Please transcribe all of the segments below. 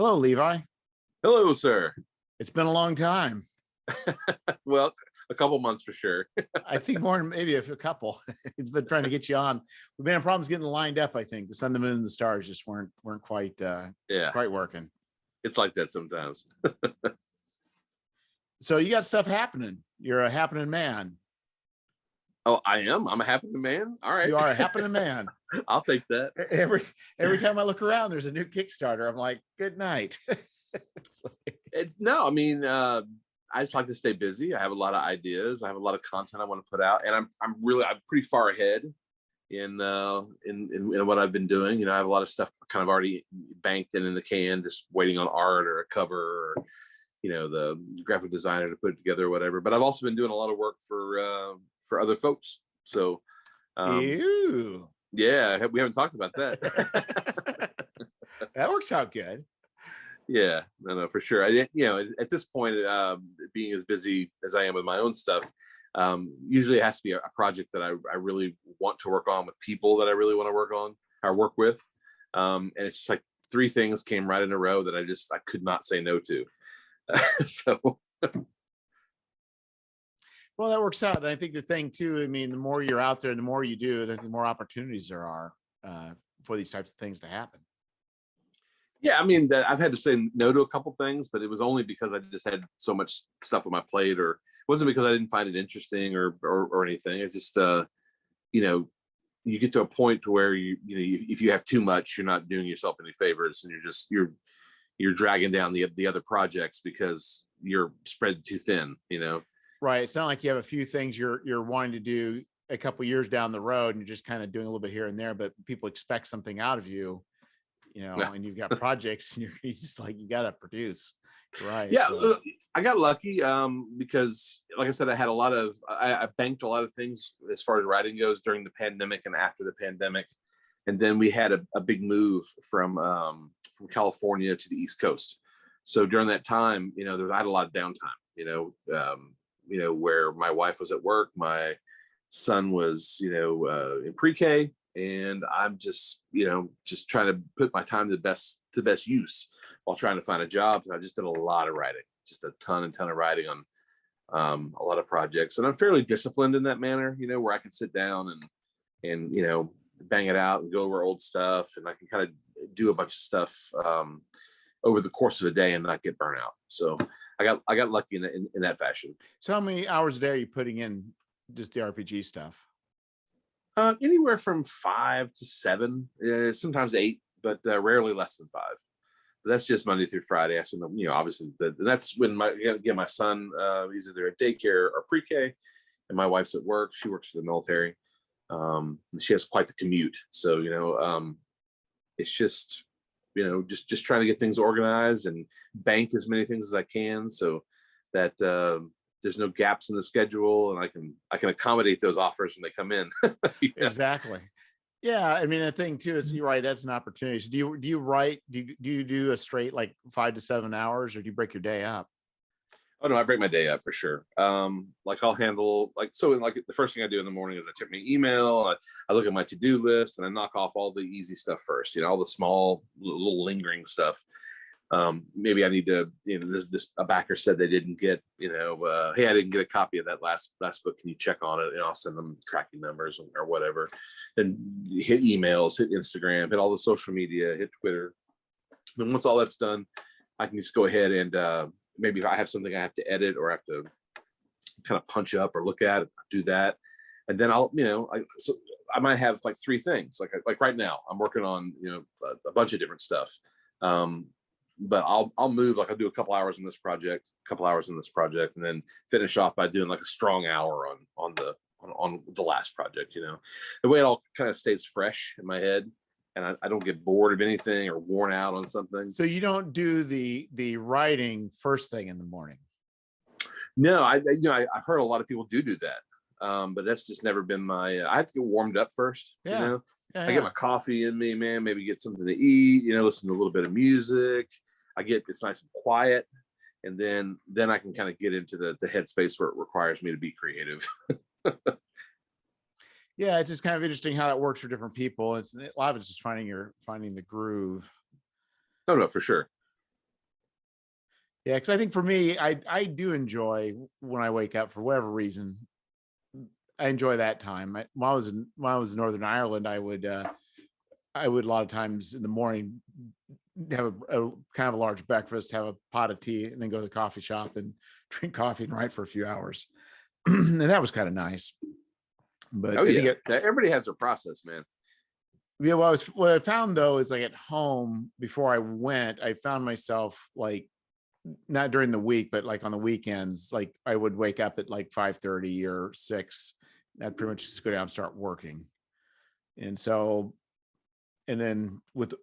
Hello, Levi. Hello, sir. It's been a long time. Well, a couple months for sure. I think more than maybe a couple. It's been trying to get you on. We've been having problems getting lined up. I think the sun, the moon, and the stars just weren't quite Yeah, quite working. it's like that sometimes. So you got stuff happening. You're a happening man. Oh, I am. I'm a happy man. All right. You are a happening man. I'll take that. Every time I look around, there's a new Kickstarter. I'm like, good night. No, I mean, I just like to stay busy. I have a lot of ideas. I have a lot of content I want to put out, and I'm pretty far ahead in what I've been doing. You know, I have a lot of stuff kind of already banked and in the can, just waiting on art or a cover, or the graphic designer to put it together or whatever. But I've also been doing a lot of work for other folks. So Ew. yeah, we haven't talked about that. That works out good. Yeah, no, for sure. At this point, being as busy as I am with my own stuff, usually it has to be a project that I really want to work on with people that I really want to work on or work with. And it's just like three things came right in a row that I could not say no to. So Well, that works out. And I think the thing too, I mean, the more you're out there, the more you do, the more opportunities there are for these types of things to happen. yeah, I mean, that I've had to say no to a couple things, but it was only because I just had so much stuff on my plate, or it wasn't because I didn't find it interesting or anything. It just you get to a point to where if you have too much, you're not doing yourself any favors, and you're dragging down the other projects because you're spread too thin. Right. It's not like you have a few things you're wanting to do a couple years down the road, and you're just kind of doing a little bit here and there, but people expect something out of you, and you've got projects, and you're just like, you got to produce. Right. Yeah. So. I got lucky because, like I said, I banked a lot of things as far as writing goes during the pandemic and after the pandemic. And then we had a big move from California to the East Coast. So during that time, I had a lot of downtime, where my wife was at work, my son was, in pre-K, and I'm just trying to put my time to best use while trying to find a job. So I just did a lot of writing, just a ton of writing on a lot of projects. And I'm fairly disciplined in that manner, where I can sit down and bang it out and go over old stuff. And I can kind of do a bunch of stuff over the course of a day and not get burnt out. So I got lucky in that fashion. So how many hours a day are you putting in just the RPG stuff? Anywhere from 5 to 7, sometimes 8, but rarely less than 5. But that's just Monday through Friday. That's when, obviously, that's when my son, he's either at daycare or pre-K, and my wife's at work. She works for the military. She has quite the commute. So, it's just, just trying to get things organized and bank as many things as I can, so that there's no gaps in the schedule, and I can accommodate those offers when they come in. Yeah. Exactly. Yeah. I mean, the thing too is, you're right, that's an opportunity. So do you write, do you do a straight like 5 to 7 hours, or do you break your day up? Oh no, I break my day up for sure. Like I'll handle the first thing I do in the morning is I check my email, I look at my to-do list, and I knock off all the easy stuff first, all the small little lingering stuff. Maybe I need to, a backer said they didn't get, hey, I didn't get a copy of that last book. Can you check on it? And I'll send them tracking numbers or whatever. Then hit emails, hit Instagram, hit all the social media, hit Twitter. Then once all that's done, I can just go ahead and maybe if I have something I have to edit or have to kind of punch up or look at, do that. And then I'll, I might have like 3 things. Like right now, I'm working on, a bunch of different stuff. But I'll move, like I'll do a couple hours in this project, and then finish off by doing like a strong hour on the last project. The way it all kind of stays fresh in my head, and I don't get bored of anything or worn out on something. So you don't do the writing first thing in the morning? No, I've heard a lot of people do that, but that's just never been my. I have to get warmed up first. Yeah. I get my coffee in me, man. Maybe get something to eat. Listen to a little bit of music. It's nice and quiet, and then I can kind of get into the headspace where it requires me to be creative. Yeah, it's just kind of interesting how that works for different people. A lot of it's just finding the groove. Oh no, for sure. Yeah, because I think for me, I do enjoy when I wake up for whatever reason. I enjoy that time. When I was in Northern Ireland, I would a lot of times in the morning have a kind of a large breakfast, have a pot of tea, and then go to the coffee shop and drink coffee and write for a few hours. And that was kind of nice. But Oh I think yeah, everybody has their process, man. yeah, what I found though is like at home before I went, I found myself like not during the week, but like on the weekends, like I would wake up at like 5:30 or 6. I'd pretty much just go down and start working. And so, and then with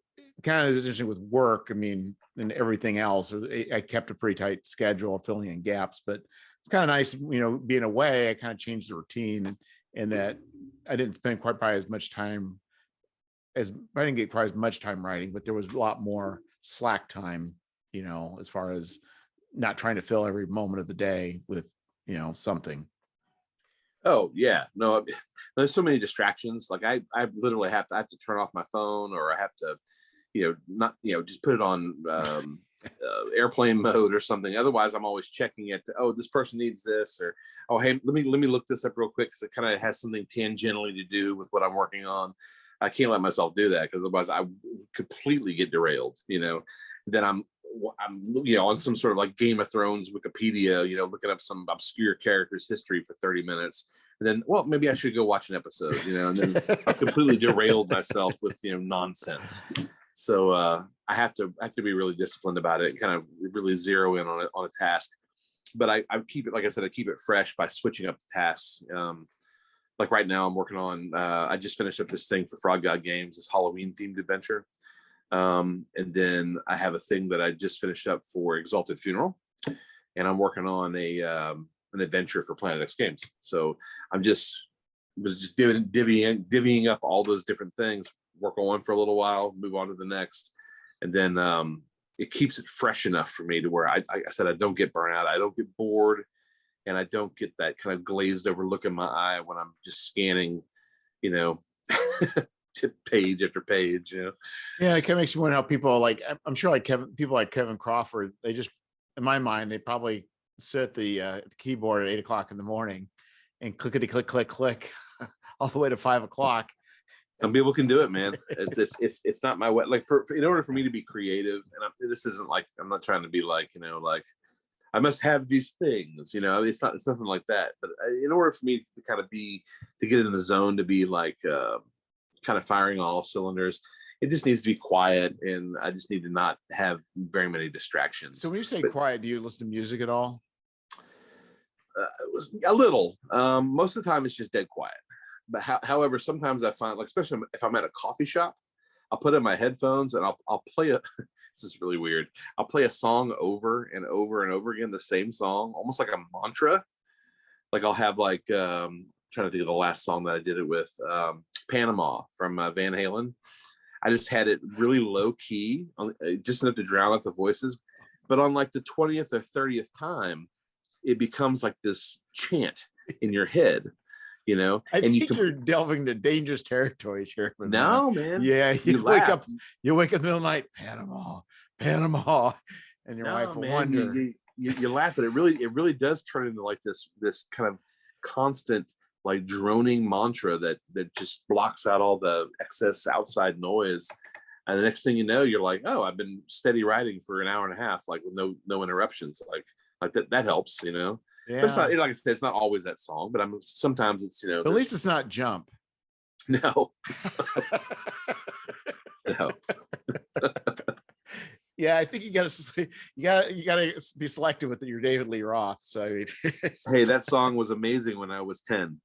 kind of interesting with work, I mean, and everything else, I kept a pretty tight schedule, filling in gaps, but it's kind of nice, being away. I kind of changed the routine, and that I didn't spend quite probably as much time I didn't get quite as much time writing, but there was a lot more slack time, as far as not trying to fill every moment of the day with, something. Oh yeah, no, there's so many distractions. Like I literally I have to turn off my phone, or I have to, not, just put it on airplane mode or something. Otherwise, I'm always checking it. Oh, this person needs this, or oh, hey, let me look this up real quick because it kind of has something tangentially to do with what I'm working on. I can't let myself do that because otherwise I completely get derailed. Then I'm on some sort of like Game of Thrones Wikipedia, looking up some obscure character's history for 30 minutes. And then, well, maybe I should go watch an episode, and then I've completely derailed myself with, nonsense. So I have to be really disciplined about it and kind of really zero in on a task. But I keep it, like I said, I keep it fresh by switching up the tasks. Like right now I'm working on, I just finished up this thing for Frog God Games, this Halloween themed adventure. And then I have a thing that I just finished up for Exalted Funeral, and I'm working on an adventure for Planet X Games. So was just divvying up all those different things, work on one for a little while, move on to the next. And then it keeps it fresh enough for me to where I said, I don't get burnt out. I don't get bored, and I don't get that kind of glazed over look in my eye when I'm just scanning, page after page. Yeah, it kind of makes me wonder how people like, I'm sure like people like Kevin Crawford, they just, in my mind, they probably sit at the keyboard at 8 o'clock in the morning and clickety click, click, click all the way to 5 o'clock. Some people can do it, man. It's not my way. Like for in order for me to be creative, and this isn't like, I'm not trying to be like, like I must have these things, it's nothing like that. But in order for me to kind of to get in the zone, to be like kind of firing on all cylinders, it just needs to be quiet, and I just need to not have very many distractions. So when you say quiet, do you listen to music at all? It was a little. Most of the time it's just dead quiet. But however, sometimes I find, like, especially if I'm at a coffee shop, I'll put in my headphones and I'll play this is really weird. I'll play a song over and over and over again, the same song, almost like a mantra. Like I'll have like, trying to think of the last song that I did it with, Panama from Van Halen. I just had it really low key, just enough to drown out the voices. But on like the 20th or 30th time, it becomes like this chant in your head. I think you're delving into dangerous territories here. No, man. Yeah, you wake up in the middle of the night, Panama, and your wife will wonder. You laugh, but it really does turn into like this kind of constant like droning mantra that just blocks out all the excess outside noise. And the next thing you know, you're like, oh, I've been steady writing for an hour and a half, like with no interruptions. Like that helps, Yeah. But it's not, like I said, it's not always that song, but sometimes it's, But at least it's not Jump. No. No. Yeah, I think you gotta be selective with your David Lee Roth. So hey, that song was amazing when I was 10.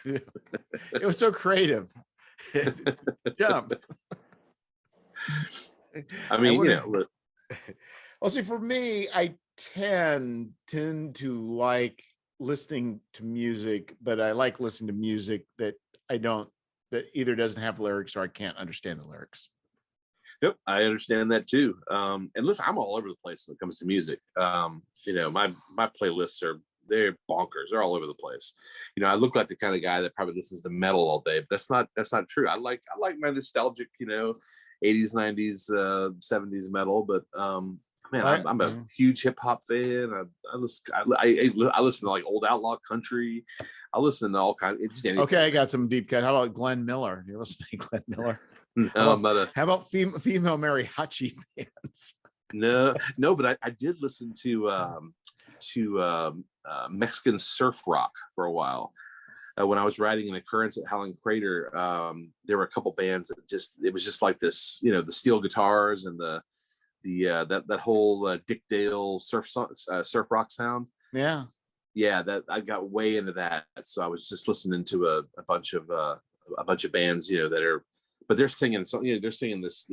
It was so creative. Jump. I mean, Well, see, for me, I tend to like listening to music, but I like listening to music that either doesn't have lyrics or I can't understand the lyrics. Yep, I understand that too. And listen, I'm all over the place when it comes to music. My playlists they're bonkers. They're all over the place. I look like the kind of guy that probably listens to metal all day, but that's not true. I like my nostalgic, 80s, 90s, 70s metal, but Man, Right. I'm a huge hip hop fan. I listen to like old outlaw country. I listen to all kinds. Just anything. Okay, I got some deep cut. How about Glenn Miller? You listen to Glenn Miller? No, I'm not a How about female mariachi bands? no, but I did listen to Mexican surf rock for a while. When I was writing an occurrence at Howling Crater, there were a couple bands that it was just like this, you know, the steel guitars and the that whole Dick Dale surf rock sound. Yeah. That I got way into that. So I was just listening to a bunch of bands, you know, that are, but they're singing, so, you know, they're singing this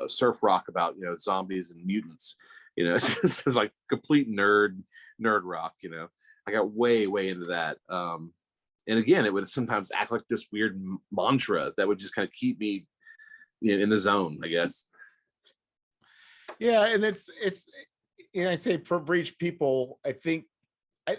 surf rock about, you know, zombies and mutants, you know. It's just like complete nerd rock, you know. I got way into that. And again, it would sometimes act like this weird mantra that would just kind of keep me, you know, in the zone, I guess. Yeah, and it's you know, I'd say for each people, I think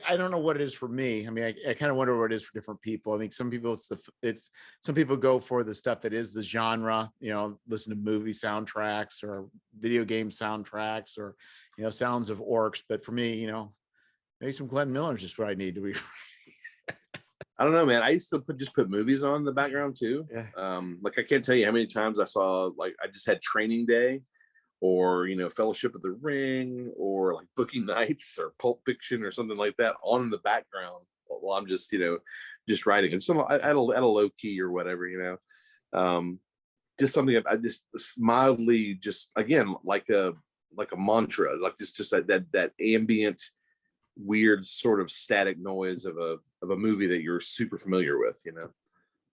I don't know what it is for me. I mean, I kind of wonder what it is for different people. I think some people it's some people go for the stuff that is the genre, you know, listen to movie soundtracks or video game soundtracks or, you know, sounds of orcs. But for me, you know, maybe some Glenn Miller is just what I need to be. I don't know, man. I used to just put movies on in the background too. Yeah. Like I can't tell you how many times I saw, like, I just had Training Day, or, you know, Fellowship of the Ring, or like Bookie Nights or Pulp Fiction or something like that on in the background while I'm just, you know, just writing. And so at a low key or whatever, you know, just something I just mildly, just again, like a mantra, like just that ambient, weird sort of static noise of a movie that you're super familiar with, you know.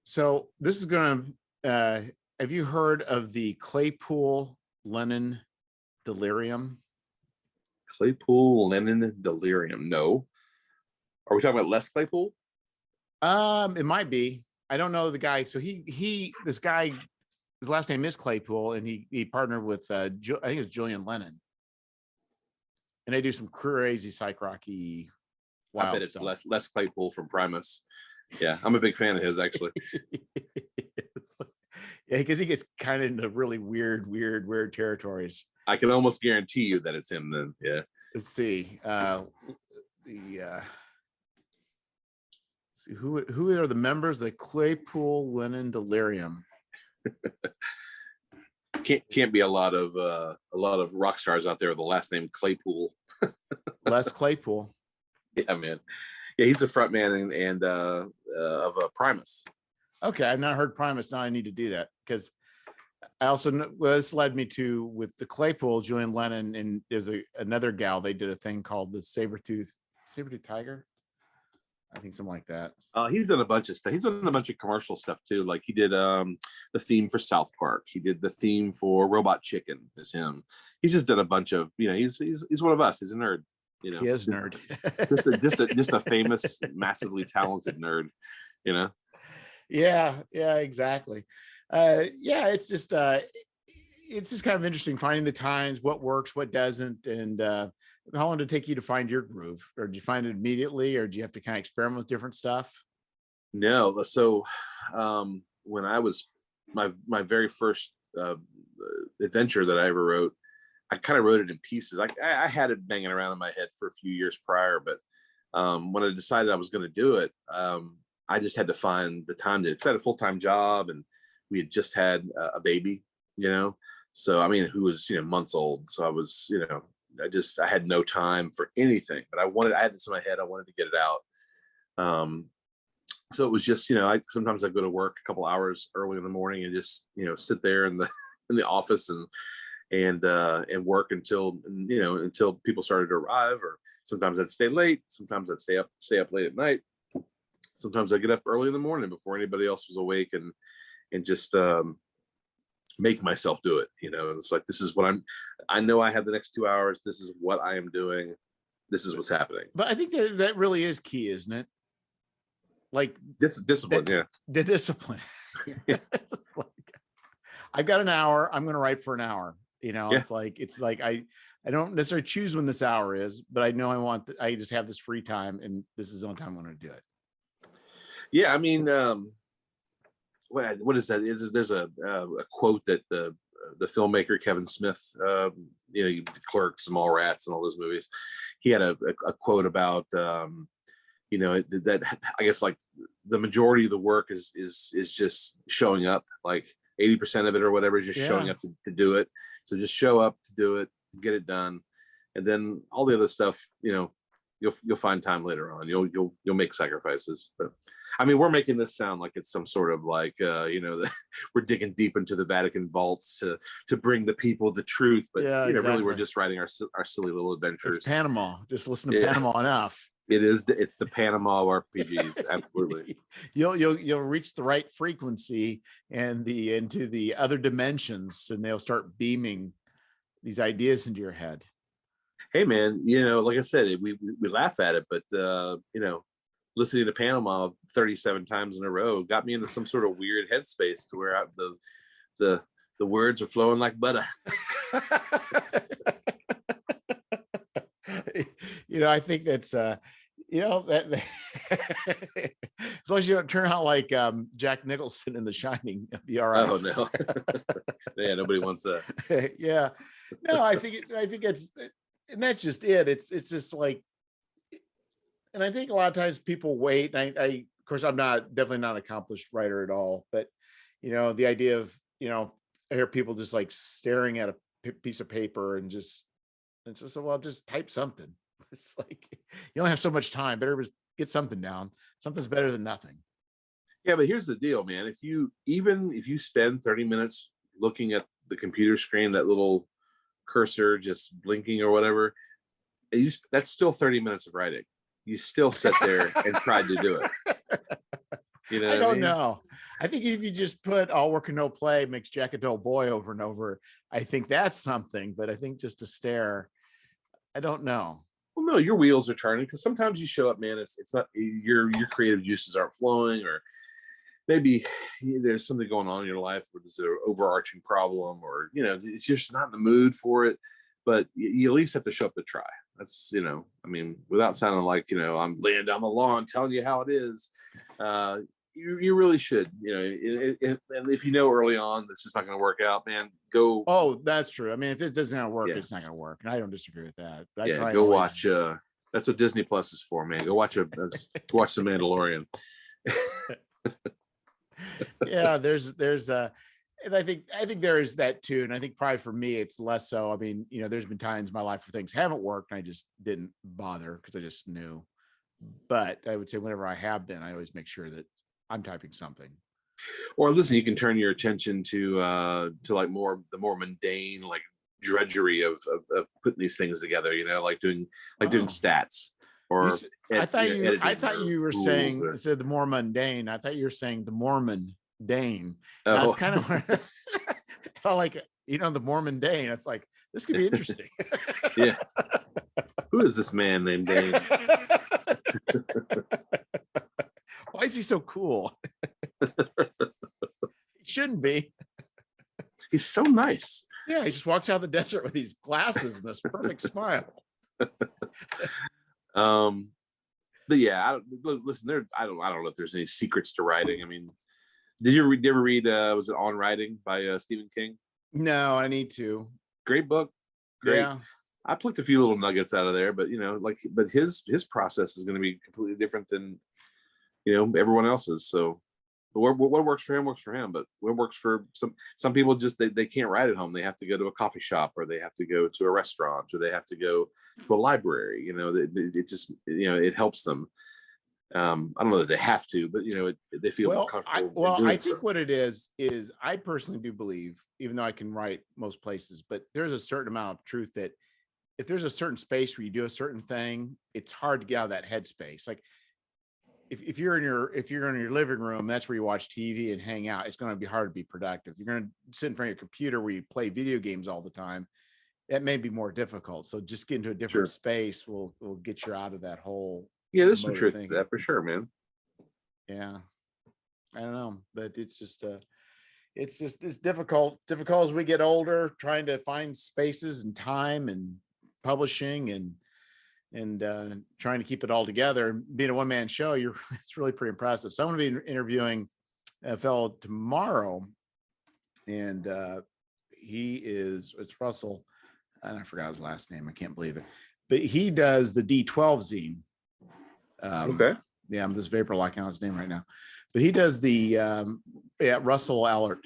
So this is gonna have you heard of the Claypool Lennon delirium? Claypool Lennon delirium? No. Are we talking about Les Claypool? It might be. I don't know the guy. So this guy, his last name is Claypool, and he partnered with I think it's Julian Lennon, and they do some crazy psych rocky wild I bet it's stuff. Les Claypool from Primus. Yeah, I'm a big fan of his, actually. Yeah, because he gets kind of into really weird territories. I can almost guarantee you that it's him then. Yeah. Let's see. See who are the members of the Claypool Lennon delirium? Can't be a lot of rock stars out there with the last name Claypool. Les Claypool. Yeah, man. Yeah, he's the front man and of Primus. Okay, I've not heard Primus. Now I need to do that, because I also know, well, this led me to, with the Claypool, Julian Lennon, and there's another gal. They did a thing called the Sabertooth Tiger, I think, something like that. He's done a bunch of stuff. He's done a bunch of commercial stuff too. Like he did the theme for South Park. He did the theme for Robot Chicken. Is him. He's just done a bunch of, you know. He's one of us. He's a nerd. You know, he is nerd. just a famous, massively talented nerd. You know. Yeah, exactly. Yeah, it's just kind of interesting finding the times, what works, what doesn't, and how long did it take you to find your groove? Or did you find it immediately, or do you have to kind of experiment with different stuff? No, so when I was my very first adventure that I ever wrote, I kind of wrote it in pieces. I had it banging around in my head for a few years prior, but when I decided I was going to do it, I just had to find the time to. Because I had a full-time job, and we had just had a baby, you know. So I mean, who was, you know, months old. So I was, you know, I had no time for anything. But I had this in my head. I wanted to get it out. So it was just, you know, sometimes I go to work a couple hours early in the morning and just, you know, sit there in the office and work until people started to arrive. Or sometimes I'd stay late. Sometimes I'd stay up late at night. Sometimes I get up early in the morning before anybody else was awake and just make myself do it. You know, and it's like, this is what I know I have the next 2 hours. This is what I am doing. This is what's happening. But I think that really is key, isn't it? Like discipline, yeah. The discipline. It's like, I've got an hour. I'm going to write for an hour. You know, yeah. It's like I don't necessarily choose when this hour is, but I know I just have this free time, and this is the only time I'm going to do it. Yeah, I mean, what is that? There's a quote that the filmmaker Kevin Smith, you know, Clerks and Mallrats and all those movies. He had a quote about, you know, that I guess like the majority of the work is just showing up. Like 80% of it or whatever is just showing up to do it. So just show up to do it, get it done, and then all the other stuff, you know, you'll find time later on. You'll make sacrifices. But I mean, we're making this sound like it's some sort of like, you know, we're digging deep into the Vatican vaults to bring the people the truth. But you know, really, we're just writing our silly little adventures. It's Panama. Just listen to Panama enough. It's the Panama of RPGs. Absolutely. You'll reach the right frequency and into the other dimensions, and they'll start beaming these ideas into your head. Hey man, you know, like I said, we laugh at it, but you know, listening to Panama 37 times in a row got me into some sort of weird headspace to where the words are flowing like butter. You know, I think that's you know, that as long as you don't turn out like Jack Nicholson in The Shining, you'll be all right. Oh no. Yeah, nobody wants that. Yeah. No, I think it's, and that's just it. It's just like, and I think a lot of times people wait. And I of course, I'm definitely not an accomplished writer at all, but you know, the idea of, you know, I hear people just like staring at a piece of paper and it's just, well, just type something. It's like, you only have so much time, better get something down. Something's better than nothing. Yeah, but here's the deal, man. If you spend 30 minutes looking at the computer screen, that little cursor just blinking or whatever, that's still 30 minutes of writing. You still sit there and tried to do it. You know, I don't know. I think if you just put all work and no play makes Jack a dull boy over and over, I think that's something. But I think just to stare, I don't know. Well, no, your wheels are turning, because sometimes you show up, man. It's not your creative juices aren't flowing, or maybe there's something going on in your life where there's an overarching problem, or you know, it's just not in the mood for it. But you at least have to show up to try. That's, you know, I mean, without sounding like, you know, I'm laying down the law and telling you how it is. You really should, you know, and if you know early on that's just not going to work out, man, go. Oh, that's true. I mean, if it doesn't work, it's not going to work, and I don't disagree with that. But I try go watch. That's what Disney Plus is for, man. Go watch The Mandalorian. Yeah, there's and I think there is that too, and I think probably for me it's less so. I mean, you know, there's been times in my life where things haven't worked and I just didn't bother because I just knew. But I would say whenever I have been, I always make sure that I'm typing something. Or listen, you can turn your attention to like the more mundane, like drudgery of putting these things together, you know, like doing stats. Or I thought you were saying, instead of the more mundane, I thought you were saying the Mormon Dane. I was kind of felt like, you know, the Mormon Dane. It's like, this could be interesting. Yeah. Who is this man named Dane? Why is he so cool? He shouldn't be. He's so nice. Yeah, he just walks out of the desert with these glasses and this perfect smile. But yeah, listen, I don't know if there's any secrets to writing. I mean, did you ever read was it On Writing by Stephen King? No, I need to. Great book. Great. Yeah. I plucked a few little nuggets out of there, but you know, but his process is going to be completely different than, you know, everyone else's. So what works for him, but what works for some people, just they can't write at home. They have to go to a coffee shop, or they have to go to a restaurant, or they have to go to a library. You know, it just, you know, it helps them. I don't know that they have to, but you know, they feel more comfortable. I think what it is I personally do believe, even though I can write most places, but there's a certain amount of truth that if there's a certain space where you do a certain thing, it's hard to get out of that headspace. Like if you're in your living room, that's where you watch TV and hang out, it's going to be hard to be productive. You're going to sit in front of your computer where you play video games all the time. That may be more difficult. So just get into a different space will get you out of that whole. Yeah, there's some truth to that for sure, man. Yeah, I don't know, but it's difficult as we get older, trying to find spaces and time and publishing and trying to keep it all together. Being a one-man show, it's really pretty impressive. So I'm going to be interviewing a fellow tomorrow, and it's Russell, and I forgot his last name. I can't believe it, but he does the D12 zine. Okay. Yeah, I'm just vapor locking on his name right now, but he does the Russell Allert.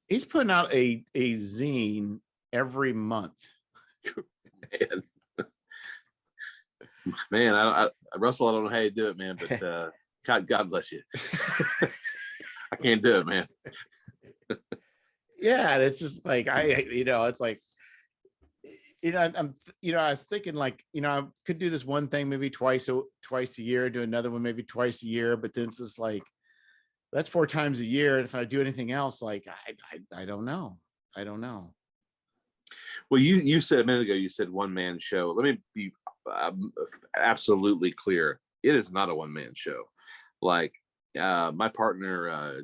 He's putting out a zine every month. Man, Russell, I don't know how you do it, man, but God bless you. I can't do it, man. Yeah, and it's just like it's like, I was thinking like, I could do this one thing maybe twice a year, do another one maybe twice a year, but then it's just like, that's 4 times a year. And if I do anything else, like I don't know. Well, you said a minute ago, you said one man show. Let me be absolutely clear. It is not a one man show. Like my partner,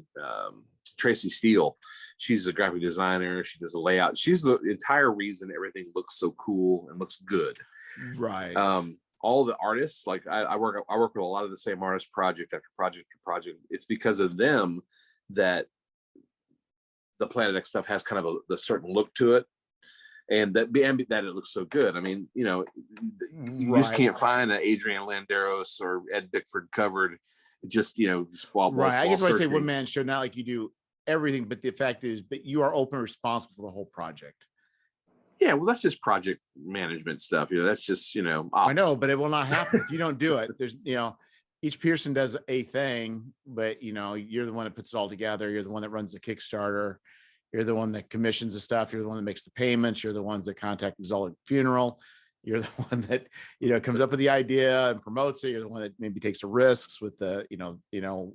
Tracy Steele, she's a graphic designer. She does a layout. She's the entire reason everything looks so cool and looks good. Right. All the artists, like I work with a lot of the same artists, project after project after project. It's because of them that the Planet X stuff has kind of a certain look to it, and that it looks so good. I mean, you just can't find an Adrian Landeros or Ed Bickford covered. Just while I guess when I say searching. one man show, not like you do everything, but the fact is, but you are open responsible for the whole project. Yeah, well, that's just project management stuff. That's just ops. I know, but it will not happen if you don't do it. There's each person does a thing, but you're the one that puts it all together. You're the one that runs the Kickstarter. You're the one that commissions the stuff. You're the one that makes the payments. You're the ones that contact Exalted Funeral. You're the one that comes up with the idea and promotes it. You're the one that maybe takes the risks with the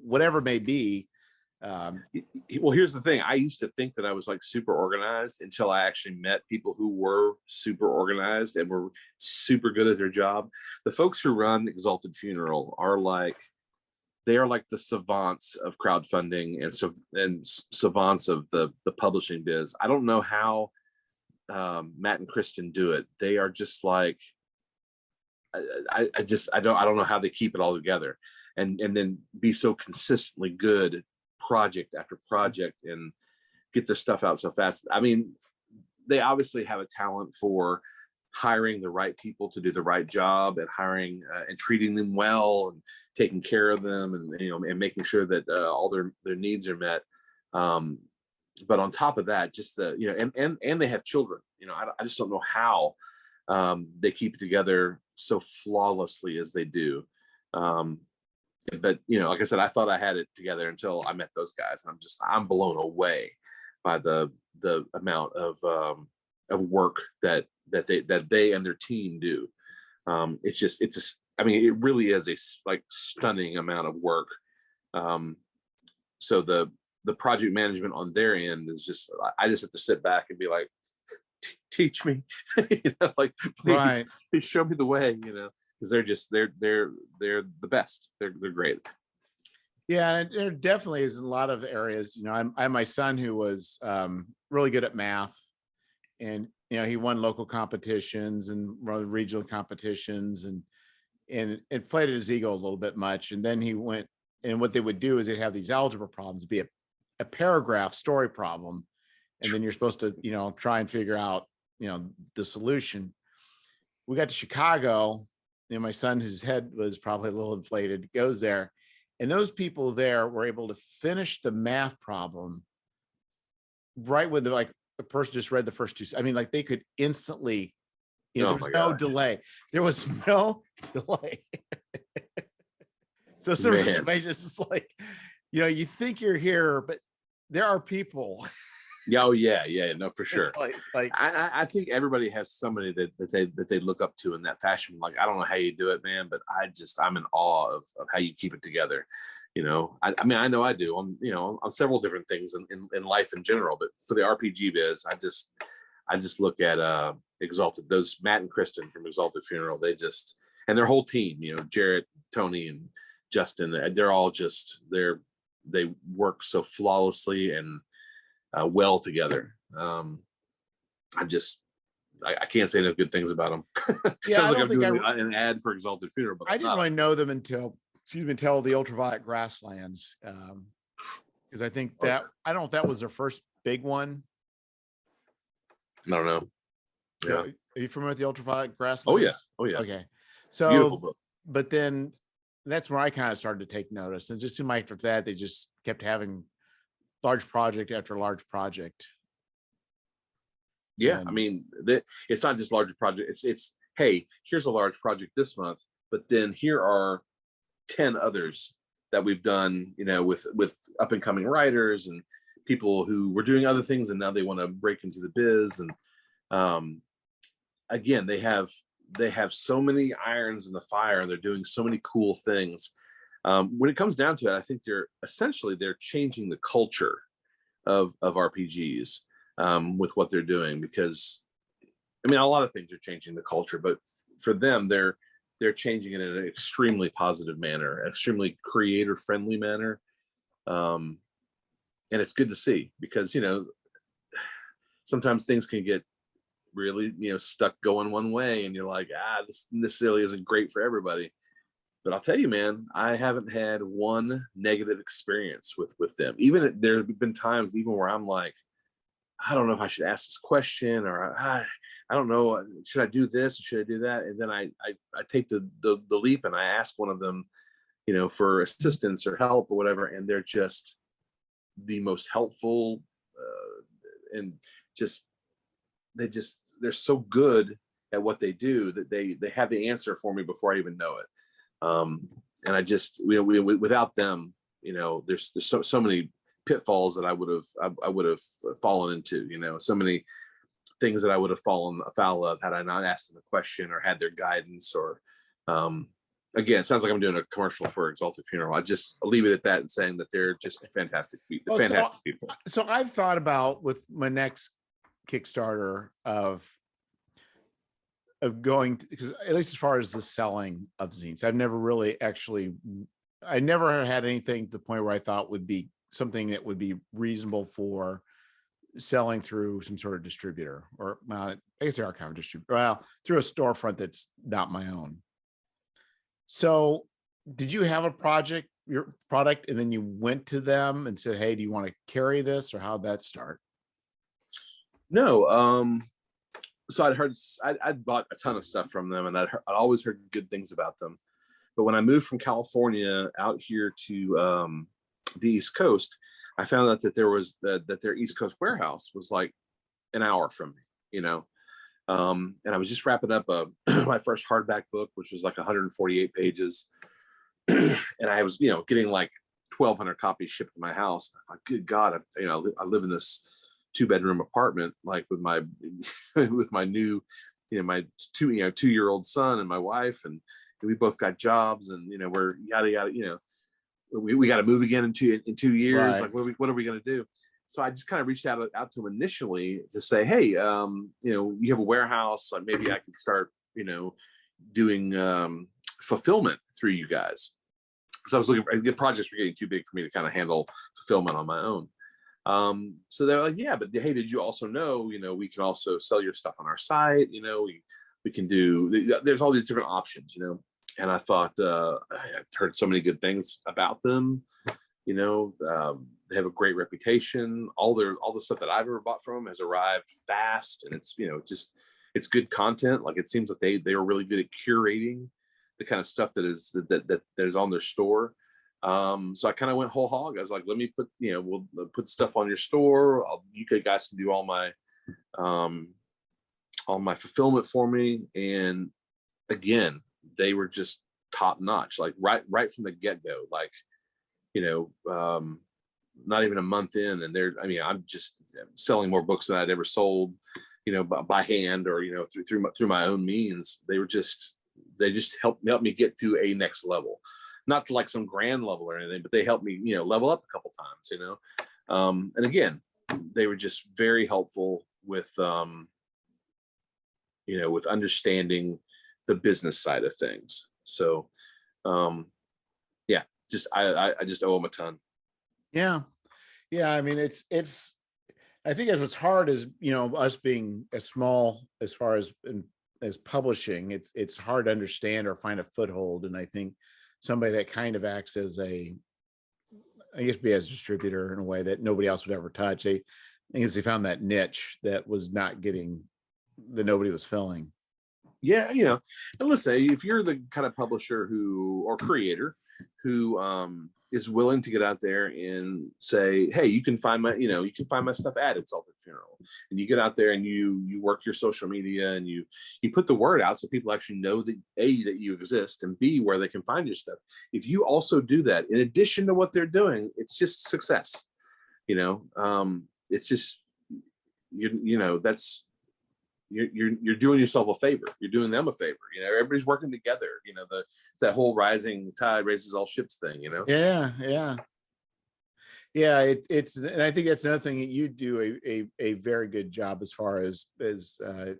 whatever it may be. Well, here's the thing. I used to think that I was like super organized until I actually met people who were super organized and were super good at their job. The folks who run Exalted Funeral are like the savants of crowdfunding and savants of the publishing biz. I don't know how Matt and Kristen do it. They are just like, I don't know how they keep it all together and then be so consistently good project after project and get their stuff out so fast. I mean, they obviously have a talent for hiring the right people to do the right job and hiring and treating them well and taking care of them and making sure that all their needs are met. But on top of that, just and they have children. I just don't know how they keep it together so flawlessly as they do. But like I said, I thought I had it together until I met those guys. And I'm blown away by the amount of work that they and their team do. It really is a stunning amount of work. So the project management on their end is just, I just have to sit back and be like, teach me, please show me the way, because they're the best. They're great. Yeah, and there definitely is a lot of areas. I have my son who was really good at math, and he won local competitions and regional competitions, and inflated his ego a little bit much. And then he went, and what they would do is they'd have these algebra problems, be a paragraph story problem, and then you're supposed to try and figure out the solution. We got to Chicago. My son, whose head was probably a little inflated, goes there, and those people there were able to finish the math problem right with the person just read the first two. I mean, they could instantly, there was no delay. There was no delay. So some situations, it's like, you think you're here, but there are people. Oh yeah, no, for sure. I think everybody has somebody that they look up to in that fashion. Like, I don't know how you do it, man, but I'm in awe of how you keep it together. I mean, I know I do on several different things in life in general, but for the RPG biz, I just look at Exalted, those Matt and Kristen from Exalted Funeral. And their whole team, Jarrett, Tony, and Justin, they're all they work so flawlessly and well together. I can't say enough good things about them. Sounds like I'm doing an ad for Exalted Funeral, but I didn't really know them until the Ultraviolet Grasslands, because I think that I don't know if that was their first big one. I don't know. Yeah. Are you familiar with the Ultraviolet Grasslands? Oh yeah. Oh yeah. Okay. So beautiful book. But then that's where I kind of started to take notice. And just seemed like after that, they just kept having large project after large project. Yeah, I mean, it's not just larger project. It's hey, here's a large project this month, but then here are 10 others that we've done, with up and coming writers and people who were doing other things and now they want to break into the biz. And again, they have so many irons in the fire and they're doing so many cool things. When it comes down to it, I think they're changing the culture of RPGs with what they're doing, because I mean, a lot of things are changing the culture, but for them, they're changing it in an extremely positive manner, extremely creator friendly manner. And it's good to see, because, sometimes things can get really, stuck going one way and you're like, this necessarily isn't great for everybody. But I'll tell you, man, I haven't had one negative experience with them. Even there have been times even where I'm like, I don't know if I should ask this question, or I don't know, should I do this or should I do that? And then I take the leap and I ask one of them, for assistance or help or whatever, and they're just the most helpful, and they're so good at what they do that they have the answer for me before I even know it. And I just, without them, there's so many pitfalls that I would have fallen into, so many things that I would have fallen afoul of had I not asked them a question or had their guidance. Or again, it sounds like I'm doing a commercial for Exalted Funeral. I'll leave it at that and saying that they're just fantastic people. So I've thought about with my next Kickstarter of going, because at least as far as the selling of zines, I've never really I never had anything to the point where I thought would be something that would be reasonable for selling through some sort of distributor, or I guess they are kind of distributor, through a storefront that's not my own. So did you have your product, and then you went to them and said, hey, do you want to carry this, or how'd that start? No. So I'd bought a ton of stuff from them, and I'd always heard good things about them. But when I moved from California out here to the East Coast, I found out that that their East Coast warehouse was like an hour from me, and I was just wrapping up my first hardback book, which was like 148 pages. And I was, getting like 1,200 copies shipped to my house. I thought, good God, I live in this 2-bedroom apartment, like with my new, my 2-year-old son and my wife, and we both got jobs, and we're yada yada, we got to move again in 2 years. Right. Like what are we going to do? So I just kind of reached out to him initially to say, hey, you have a warehouse, like maybe I could start doing fulfillment through you guys. So I was looking, the projects were getting too big for me to kind of handle fulfillment on my own. So they're like, yeah, but hey, did you also know, we can also sell your stuff on our site, we can do, there's all these different options, and I thought, I've heard so many good things about them, they have a great reputation. All the stuff that I've ever bought from them has arrived fast, and it's, it's good content. Like, it seems that they are really good at curating the kind of stuff that is on their store. So I kind of went whole hog. I was like, let me put, we'll put stuff on your store. You guys can do all my fulfillment for me. And again, they were just top notch, like right from the get-go, like, not even a month in, and I'm just selling more books than I'd ever sold, by hand, or, through my own means. They just helped me get to a next level. Not to like some grand level or anything, but they helped me, level up a couple times, and again, they were just very helpful with, with understanding the business side of things. So, yeah, I just owe them a ton. Yeah. I mean, it's, I think that's what's hard is, us being as small as far as publishing, it's hard to understand or find a foothold. And I think somebody that kind of acts as be as a distributor in a way that nobody else would ever touch. I guess they found that niche that was not getting, that nobody was filling. Yeah, you know, and let's say if you're the kind of publisher who or creator who is willing to get out there and say, hey, you can find my, you know, you can find my stuff at Exalted Funeral, and you get out there and you work your social media and you put the word out so people actually know that A, that you exist, and B, where they can find your stuff. If you also do that in addition to what they're doing, it's just success. You know, it's just you know, that's you're doing yourself a favor. You're doing them a favor. You know, everybody's working together. You know, it's that whole rising tide raises all ships thing. You know. Yeah. It's and I think that's another thing that you do a very good job as far as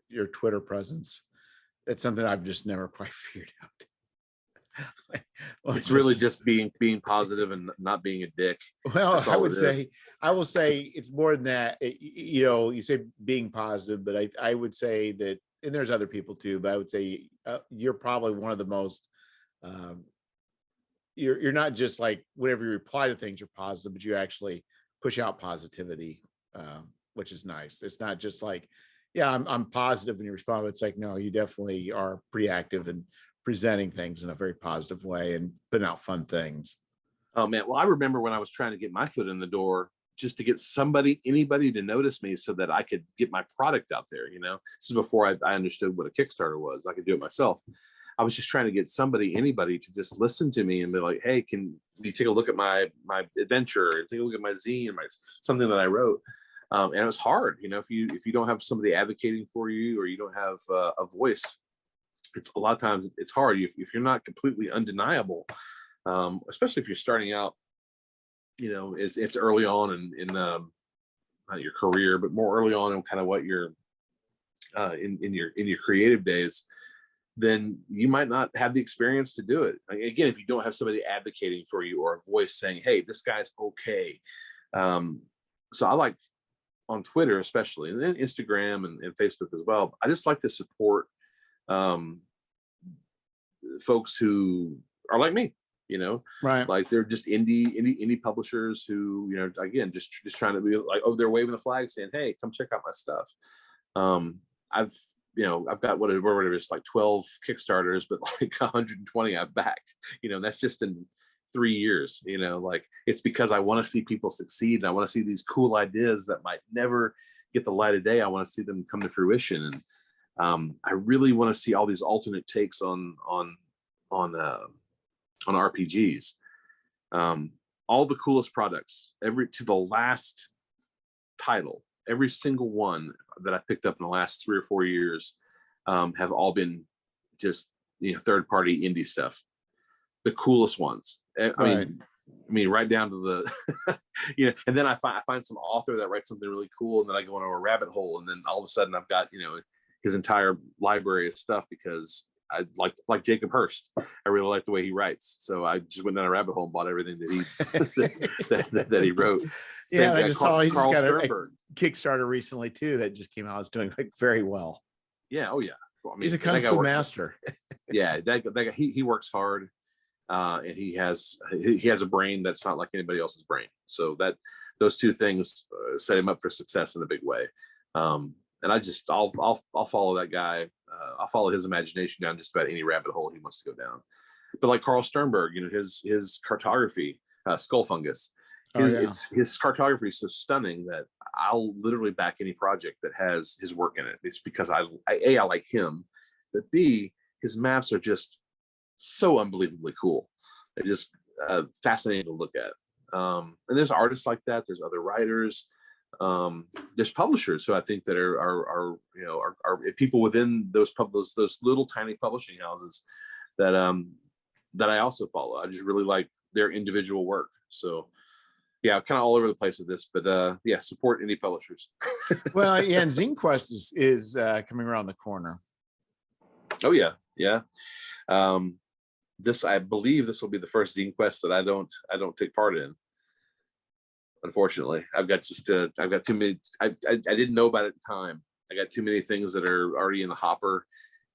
your Twitter presence. That's something I've just never quite figured out. It's really just being positive and not being a dick. Well, I will say it's more than that. You know, you say being positive, but I would say that, and there's other people too, but I would say you're probably one of the most, you're not just like whenever you reply to things, you're positive, but you actually push out positivity, which is nice. It's not just like, yeah, I'm positive when you respond. It's like, no, you definitely are pretty active and presenting things in a very positive way and putting out fun things. Oh man, well, I remember when I was trying to get my foot in the door just to get anybody to notice me so that I could get my product out there. You know, this is before I understood what a Kickstarter was. I could do it myself. I was just trying to get anybody to just listen to me and be like, hey, can you take a look at my adventure, take a look at my zine, something that I wrote. And it was hard, you know, if you don't have somebody advocating for you, or you don't have a voice, it's a lot of times it's hard if you're not completely undeniable, especially if you're starting out. You know, it's early on in not your career, but more early on in kind of what you're in your creative days. Then you might not have the experience to do it. Again, if you don't have somebody advocating for you or a voice saying, hey, this guy's okay. So I like on Twitter especially, and then Instagram and Facebook as well, I just like to support folks who are like me, you know, right? Like they're just indie publishers who, you know, again, just trying to be like, oh, they're waving the flag saying, hey, come check out my stuff. I've got whatever it's like 12 Kickstarters, but like 120 I've backed, you know, that's just in 3 years, you know, like it's because I want to see people succeed. And I want to see these cool ideas that might never get the light of day. I want to see them come to fruition. And I really want to see all these alternate takes on RPGs. All the coolest products, to the last title, every single one that I've picked up in the last 3 or 4 years have all been just, you know, third-party indie stuff. The coolest ones. I mean, right down to the, you know, and then I find some author that writes something really cool, and then I go into a rabbit hole, and then all of a sudden I've got, you know, his entire library of stuff because I like Jacob Hurst. I really like the way he writes, so I just went down a rabbit hole and bought everything that he that he wrote. Yeah, I just saw he's got a Kickstarter recently too that just came out. It's doing like very well. Yeah, oh yeah. Well, I mean, he's a kung fu master. Yeah, that guy, he works hard, and he has a brain that's not like anybody else's brain. So those two things set him up for success in a big way. And I'll follow that guy. I'll follow his imagination down just about any rabbit hole he wants to go down. But like Carl Sternberg, you know, his cartography, Skull Fungus, his cartography is so stunning that I'll literally back any project that has his work in it. It's because I like him, but B, his maps are just so unbelievably cool. They're just fascinating to look at. And there's artists like that. There's other writers. There's publishers who I think that are people within those little tiny publishing houses that I also follow. I just really like their individual work. So yeah, kind of all over the place with this, but yeah, support indie publishers. Well, yeah, and Zing Quest is coming around the corner. Oh yeah. I believe this will be the first Zing Quest that I don't take part in. Unfortunately, I've got too many. I didn't know about it at the time. I got too many things that are already in the hopper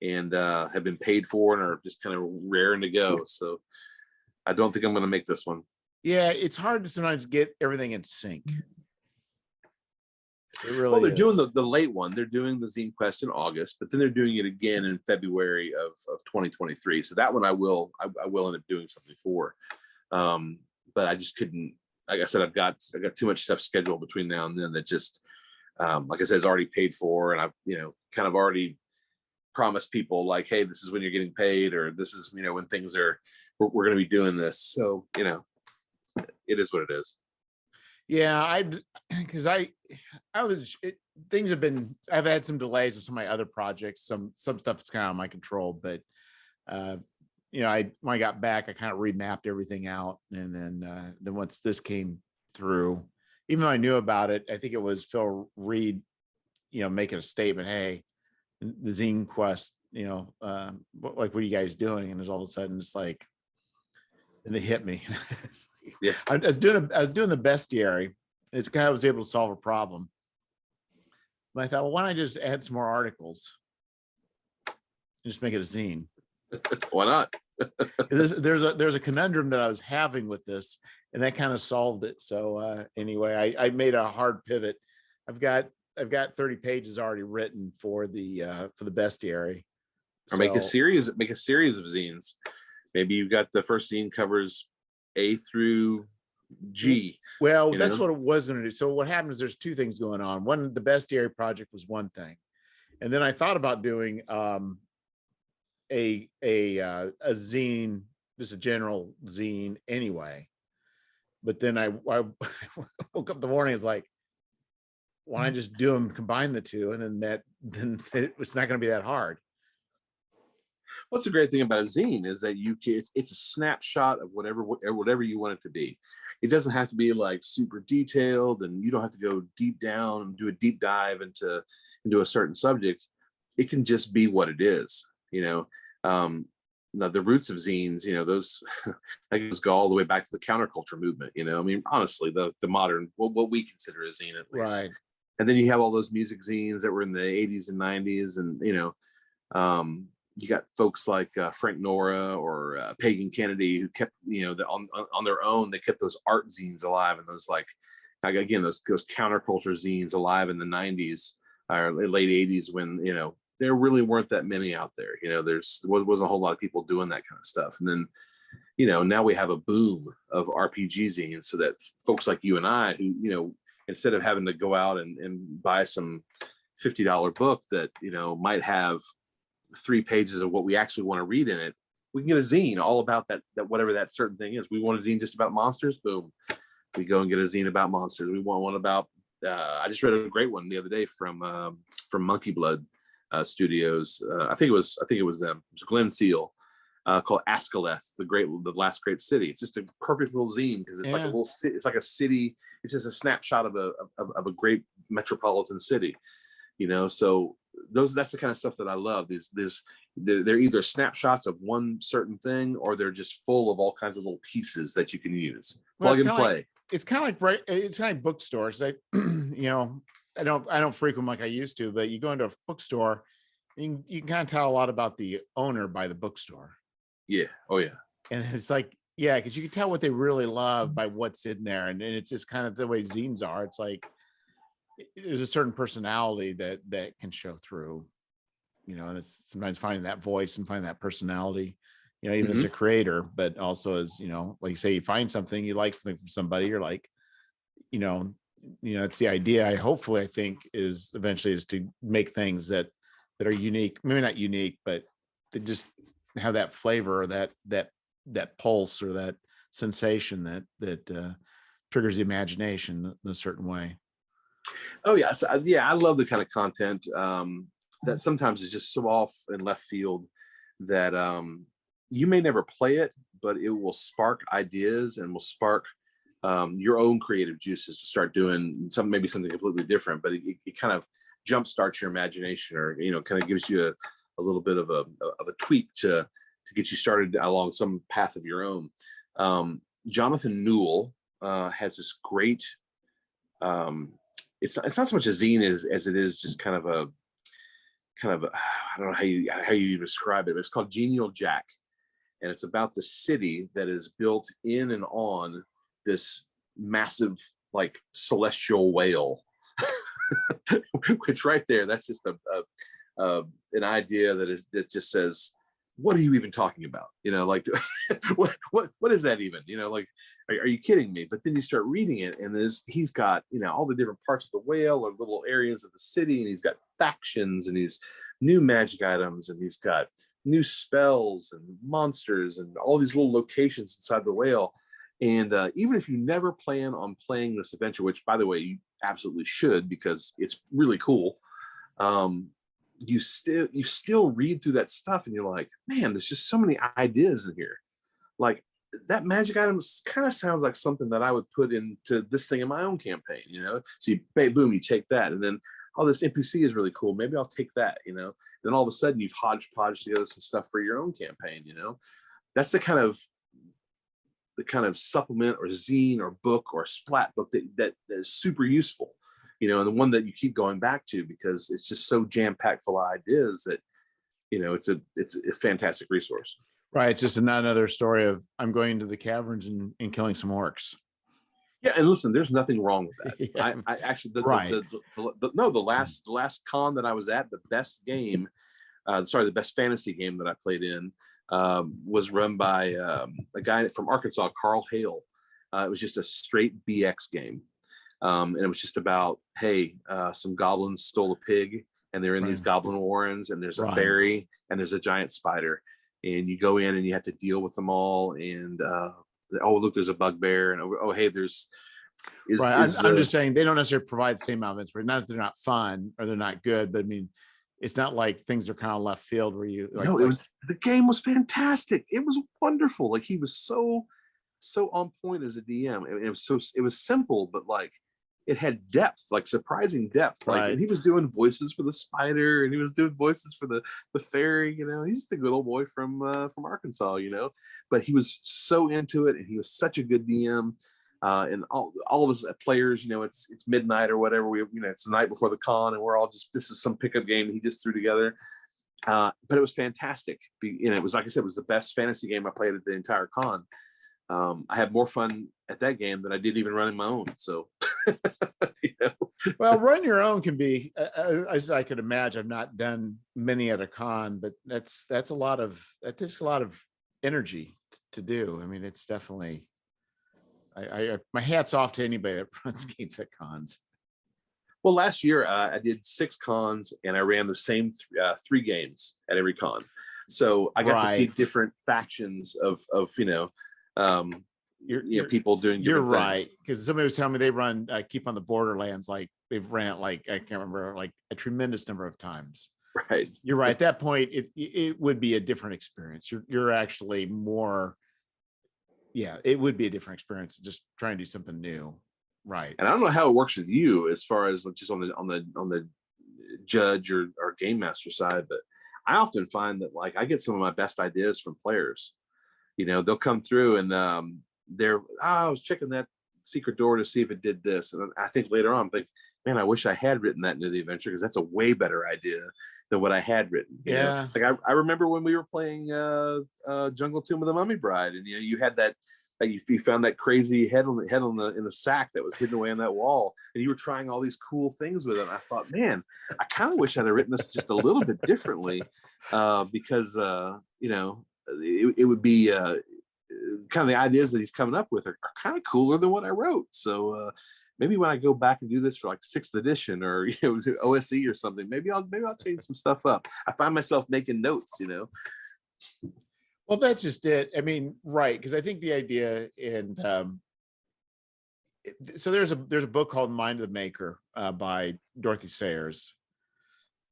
and have been paid for and are just kind of raring to go. So I don't think I'm going to make this one. Yeah, it's hard to sometimes get everything in sync. It really Well, they're is. doing the late one. They're doing the Zing Quest in August, but then they're doing it again in February of 2023. So that one I will end up doing something for. But I just couldn't. Like I said, I've got too much stuff scheduled between now and then that just, like I said, is already paid for, and I've kind of already promised people like, hey, this is when you're getting paid, or this is when things are we're going to be doing this. So it is what it is. Yeah, because things have been, I've had some delays with some of my other projects, some stuff that's kind of out of my control, but when I got back, I kind of remapped everything out, and then once this came through, even though I knew about it, I think it was Phil Reed, making a statement, hey, the Zing Quest, what are you guys doing? And there's all of a sudden it's like, and it hit me. Yeah, I was doing the bestiary. It's kind of was able to solve a problem. But I thought, well, why don't I just add some more articles and just make it a zine? Why not? There's a conundrum that I was having with this, and that kind of solved it. So anyway, I made a hard pivot. I've got 30 pages already written for the bestiary. Or make a series of zines. Maybe you've got the first zine covers A through G. Well, that's what it was going to do. So what happens, there's two things going on. One, the bestiary project was one thing. And then I thought about doing a zine, just a general zine anyway. But then I woke up the morning, it's like, why don't I just do them, combine the two, and then it's not going to be that hard. What's the great thing about a zine is that it's a snapshot of whatever you want it to be. It doesn't have to be like super detailed, and you don't have to go deep down and do a deep dive into a certain subject. It can just be what it is. Now the roots of zines, those I guess go all the way back to the counterculture movement. I mean, honestly, the modern what we consider a zine at least. Right. And then you have all those music zines that were in the 80s and 90s, and you got folks like Frank Nora or Pagan Kennedy, who kept on their own, they kept those art zines alive, and those again those counterculture zines alive in the 90s or late 80s, when there really weren't that many out there. There wasn't a whole lot of people doing that kind of stuff. And then now we have a boom of RPG zines, so that folks like you and I, who instead of having to go out and buy some $50 book that might have 3 pages of what we actually want to read in it, we can get a zine all about that whatever that certain thing is. We want a zine just about monsters, boom, we go and get a zine about monsters. We want one about I just read a great one the other day from Monkey Blood Studios. I think it was them. It was Glenn Seal, called Ascaleth, the last great city. It's just a perfect little zine because it's like a little city. It's like a city. It's just a snapshot of a great metropolitan city. So that's the kind of stuff that I love. They're either snapshots of one certain thing, or they're just full of all kinds of little pieces that you can use. Plug and play. It's kind of like it's kind of like bookstores. I don't frequent like I used to, but you go into a bookstore, you can kind of tell a lot about the owner by the bookstore. Yeah. Oh yeah. And it's like, yeah, because you can tell what they really love by what's in there, and it's just kind of the way zines are. It's like there's a certain personality that can show through, and it's sometimes finding that voice and finding that personality, even as a creator, but also as, like you say, you find something, you like something from somebody, you're like, it's the idea. I think is eventually is to make things that are unique, maybe not unique, but they just have that flavor, or that pulse, or that sensation that triggers the imagination in a certain way. Oh yeah, I love the kind of content that sometimes is just so off in left field that you may never play it, but it will spark ideas and will spark your own creative juices to start doing maybe something completely different. But it kind of jumpstarts your imagination, or kind of gives you a little bit of a tweak to get you started along some path of your own. Jonathan Newell has this great. It's not so much a zine as it is just kind of a I don't know how you describe it, but it's called Genial Jack, and it's about the city that is built in and on this massive like celestial whale. which right there, that's just an idea that just says, what are you even talking about? Like, what is that even? Like, are you kidding me? But then you start reading it, and he's got, all the different parts of the whale or little areas of the city, and he's got factions, and he's new magic items, and he's got new spells and monsters and all these little locations inside the whale. And even if you never plan on playing this adventure, which by the way, you absolutely should, because it's really cool. You still read through that stuff and you're like, man, there's just so many ideas in here. Like, that magic item kind of sounds like something that I would put into this thing in my own campaign, So you, boom, you take that, and then, oh, this NPC is really cool. Maybe I'll take that, Then all of a sudden you've hodgepodged together some stuff for your own campaign, That's the kind of supplement or zine or book or splat book that is super useful, and the one that you keep going back to because it's just so jam-packed full of ideas that, it's a fantastic resource. Right. It's just another story of I'm going to the caverns and killing some orcs. Yeah, and listen, there's nothing wrong with that. Yeah. I actually, Right. the last con that I was at, the best fantasy game that I played in was run by a guy from Arkansas, Carl Hale. It was just a straight BX game. And it was just about, hey, some goblins stole a pig, and they're in these goblin warrens, and there's a fairy, and there's a giant spider. And you go in and you have to deal with them all. And oh, look, there's a bugbear. And oh, hey, I'm just saying they don't necessarily provide the same elements, but not that they're not fun or they're not good. But I mean, it's not like things are kind of left field where you like. No, the game was fantastic. It was wonderful. Like, he was so on point as a DM. It was simple, but like, it had depth, like surprising depth. Like, and he was doing voices for the spider, and he was doing voices for the fairy. He's just a good old boy from Arkansas. But he was so into it, and he was such a good DM. And all of us players, it's midnight or whatever. It's the night before the con, and we're all this is some pickup game he just threw together. But it was fantastic. It was, like I said, it was the best fantasy game I played at the entire con. I had more fun at that game than I did even running my own. So, Well, run your own can be, as I could imagine. I've not done many at a con, but that takes a lot of energy to do. I mean, it's definitely. My hat's off to anybody that runs games at cons. Well, last year I did 6 cons, and I ran the same 3 games at every con. So I got to see different factions of people doing different you're right, things. because somebody was telling me they run Keep on the Borderlands, like they've ran it like I can't remember, like a tremendous number of times. Right. You're right. At that point, it would be a different experience. You're actually more. Yeah, it would be a different experience. Just trying to do something new. Right. And I don't know how it works with you as far as just on the judge or game master side, but I often find that, like, I get some of my best ideas from players. They'll come through and I was checking that secret door to see if it did this, and I think later on, I'm like, man, I wish I had written that into the adventure, because that's a way better idea than what I had written. You know? Like, I remember when we were playing Jungle Tomb of the Mummy Bride, and you had that. You found that crazy head in the sack that was hidden away on that wall, and you were trying all these cool things with it. And I thought, man, I kind of wish I'd have written this just a little bit differently, because it would be kind of the ideas that he's coming up with are kind of cooler than what I wrote. So maybe when I go back and do this for like 6th edition or OSE or something, maybe I'll change some stuff up. I find myself making notes. Well, that's just it. I mean, right? Because I think the idea, and so there's a book called Mind of the Maker by Dorothy Sayers,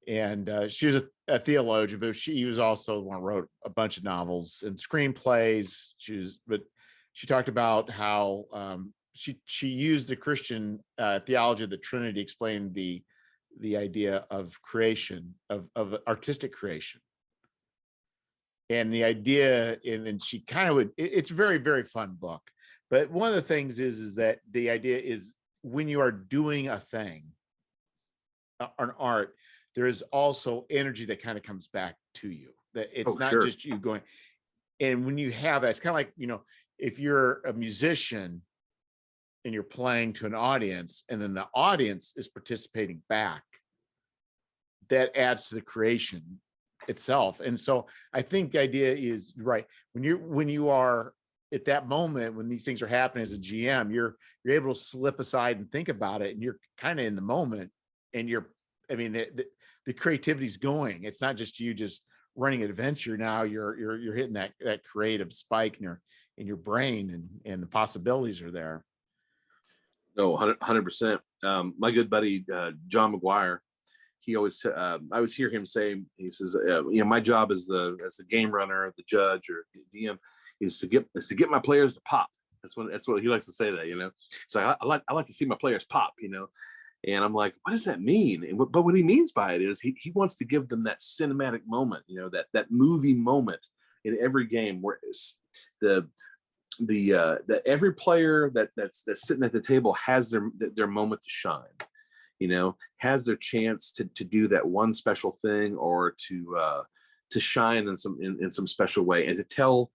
and she was a theologian, but she was also the one who wrote a bunch of novels and screenplays. But she talked about how she used the Christian theology of the Trinity, explained the idea of creation, of artistic creation. And the idea, and she kind of would, it's a very, very fun book. But one of the things is that the idea is when you are doing a thing, an art, there is also energy that kind of comes back to you. That it's not just you going. And when you have that, it's kind of like, if you're a musician and you're playing to an audience, and then the audience is participating back, that adds to the creation itself. And so I think the idea is right. When you are at that moment, when these things are happening as a GM, you're able to slip aside and think about it, and you're kind of in the moment, and the creativity's going. It's not just you just running an adventure. Now you're hitting that creative spike in your brain, and the possibilities are there. No, 100%. My good buddy John McGuire, he always I always hear him say, he says, my job as the game runner, the judge, or DM is to get my players to pop. That's what he likes to say. That so I like to see my players pop. And I'm like, what does that mean? But what he means by it is he wants to give them that cinematic moment, that movie moment in every game, where that every player that's sitting at the table has their moment to shine, has their chance to do that one special thing, or to shine in some special way, and to tell.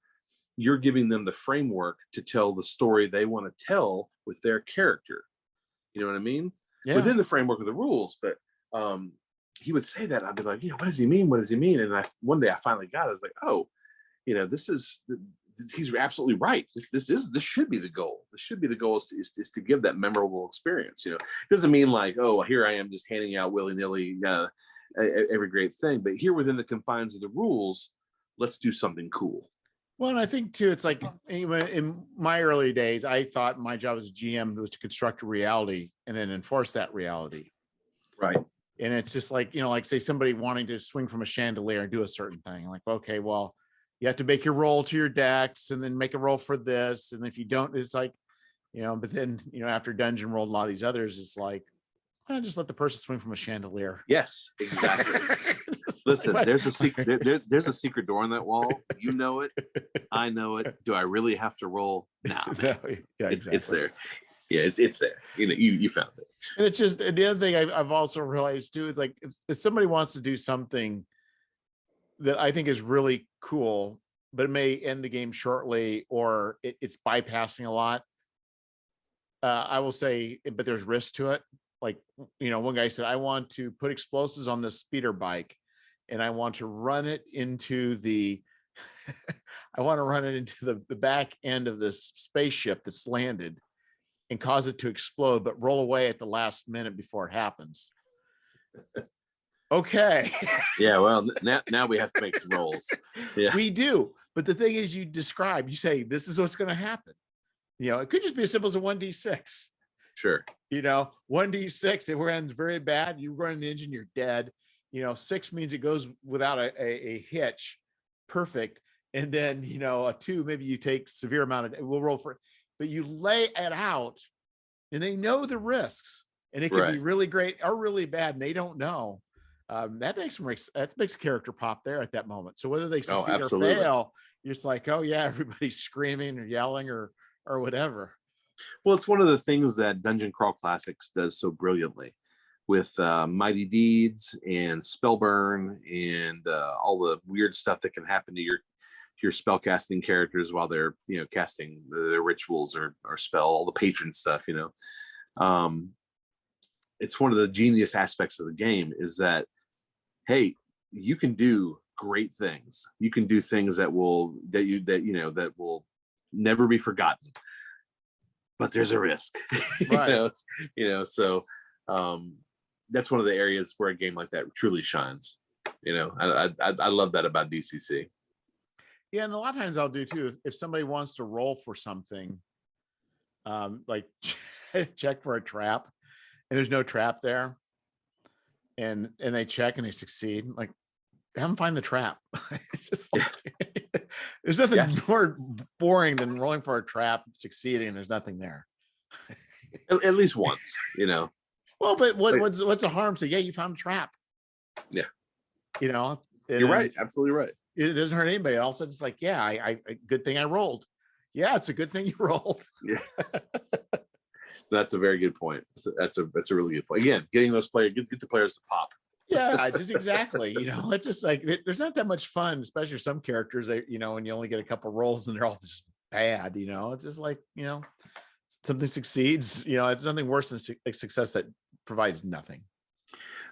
You're giving them the framework to tell the story they want to tell with their character. You know what I mean? Yeah. Within the framework of the rules. But he would say that, I'd be like, what does he mean? What does he mean? And one day I finally got it. I was like, oh, he's absolutely right. This should be the goal. This should be the goal, is to give that memorable experience. It doesn't mean like, oh, here I am just handing out willy-nilly every great thing. But here within the confines of the rules, let's do something cool. Well, and I think too, it's like in my early days, I thought my job as a GM was to construct a reality and then enforce that reality. Right. And it's just like, like say somebody wanting to swing from a chandelier and do a certain thing. Like, okay, well, you have to make your roll to your decks and then make a roll for this. And if you don't, it's like, but then, after Dungeon World and a lot of these others, it's like, why not just let the person swing from a chandelier? Yes, exactly. Listen, there's a secret. There's a secret door in that wall. You know it. I know it. Do I really have to roll? Nah, man. Yeah, exactly. It's there. Yeah, it's there. You found it. And it's just, and the other thing I've also realized too is like, if somebody wants to do something that I think is really cool, but it may end the game shortly, or it's bypassing a lot, I will say, but there's risk to it. Like, one guy said, I want to put explosives on this speeder bike, and I want to run it into the the back end of this spaceship that's landed and cause it to explode, but roll away at the last minute before it happens. Okay. Yeah, well, now we have to make some rolls. Yeah, we do. But the thing is, you say, this is what's going to happen. It could just be as simple as a 1d6. Sure. 1d6, if it ends very bad, you run an engine, you're dead. 6 means it goes without a hitch. Perfect. And then, a 2, maybe you take severe amount of, we'll roll for it, but you lay it out, and they know the risks, and it can be really great or really bad, and they don't know. That makes character pop there at that moment. So whether they succeed or fail, you're just like, oh yeah, everybody's screaming or yelling or whatever. Well, it's one of the things that Dungeon Crawl Classics does so brilliantly, with Mighty Deeds and Spellburn and all the weird stuff that can happen to your spellcasting characters while they're casting their rituals or spell, all the patron stuff. It's one of the genius aspects of the game, is that, hey, you can do great things. You can do things that will never be forgotten. But there's a risk. Right. So that's one of the areas where a game like that truly shines. I love that about DCC. Yeah, and a lot of times I'll do too, if somebody wants to roll for something, like check for a trap, and there's no trap there, and they check and they succeed, like, have them find the trap. It's just like, there's nothing more boring than rolling for a trap, succeeding, and there's nothing there. At least once, Well, but what's the harm? So yeah, you found a trap. Yeah. You're right. Absolutely right. It doesn't hurt anybody. All of a sudden it's like, yeah, I good thing I rolled. Yeah, it's a good thing you rolled. Yeah. That's a very good point. That's a really good point. Again, getting those players, get the players to pop. Yeah, just exactly. It's just like, there's not that much fun, especially some characters that, when you only get a couple rolls and they're all just bad, it's just like, something succeeds, it's nothing worse than a success that provides nothing.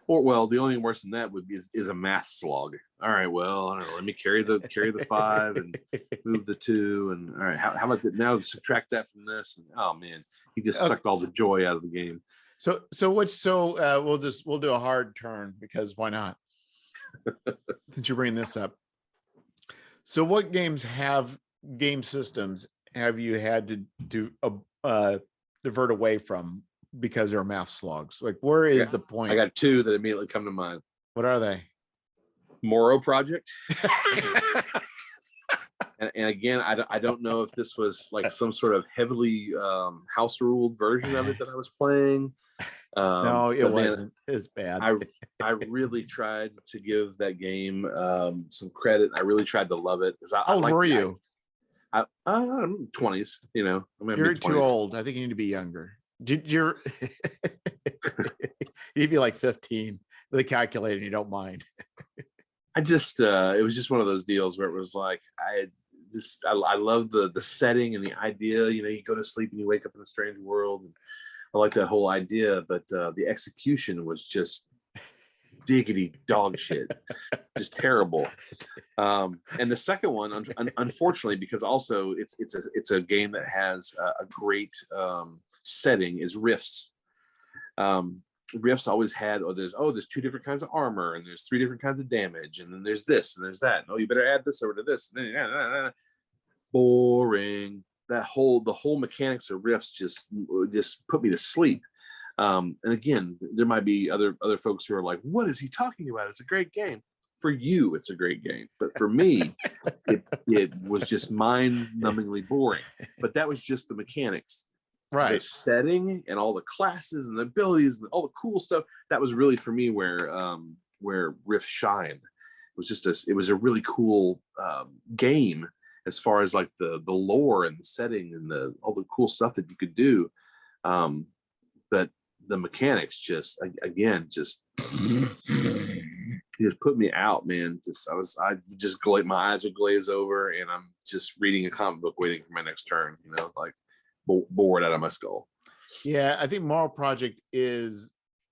Or well, the only thing worse than that would be is a math slog. All right, well, I don't know. Let me carry the 5 and move the 2, and all right, how about that? Now subtract that from this, and oh man, he just sucked all the joy out of the game. So we'll do a hard turn, because why not? Since you bring this up, so what game systems have you had to divert away from because they're math slogs? Like, where is the point? I got 2 that immediately come to mind. What are they? Moro Project. and again, I don't know if this was like some sort of heavily house ruled version of it that I was playing. No, it wasn't. It's bad. I really tried to give that game some credit. I really tried to love it. How old were you? I'm 20s. You're too old. I think you need to be younger. You'd be like 15 with a calculator, and you don't mind. I just it was just one of those deals where it was like I love the setting and the idea. You go to sleep and you wake up in a strange world. And I like that whole idea, but the execution was just diggity dog shit, just terrible. And the second one, unfortunately, because also it's a game that has a great setting, is Rifts. Rifts always had there's 2 different kinds of armor, and there's 3 different kinds of damage, and then there's this and there's that. And, you better add this over to this. And then, boring. The whole mechanics of Rifts just put me to sleep. And again, there might be other folks who are like, what is he talking about? It's a great game. For you, it's a great game. But for me, it was just mind-numbingly boring. But that was just the mechanics. Right. The setting and all the classes and the abilities and all the cool stuff. That was really for me where Rift shined. It was a really cool game, as far as like the lore and the setting and all the cool stuff that you could do. But the mechanics just put me out, man. My eyes would glaze over, and I'm just reading a comic book waiting for my next turn, like bored out of my skull. Yeah, I think Moral Project is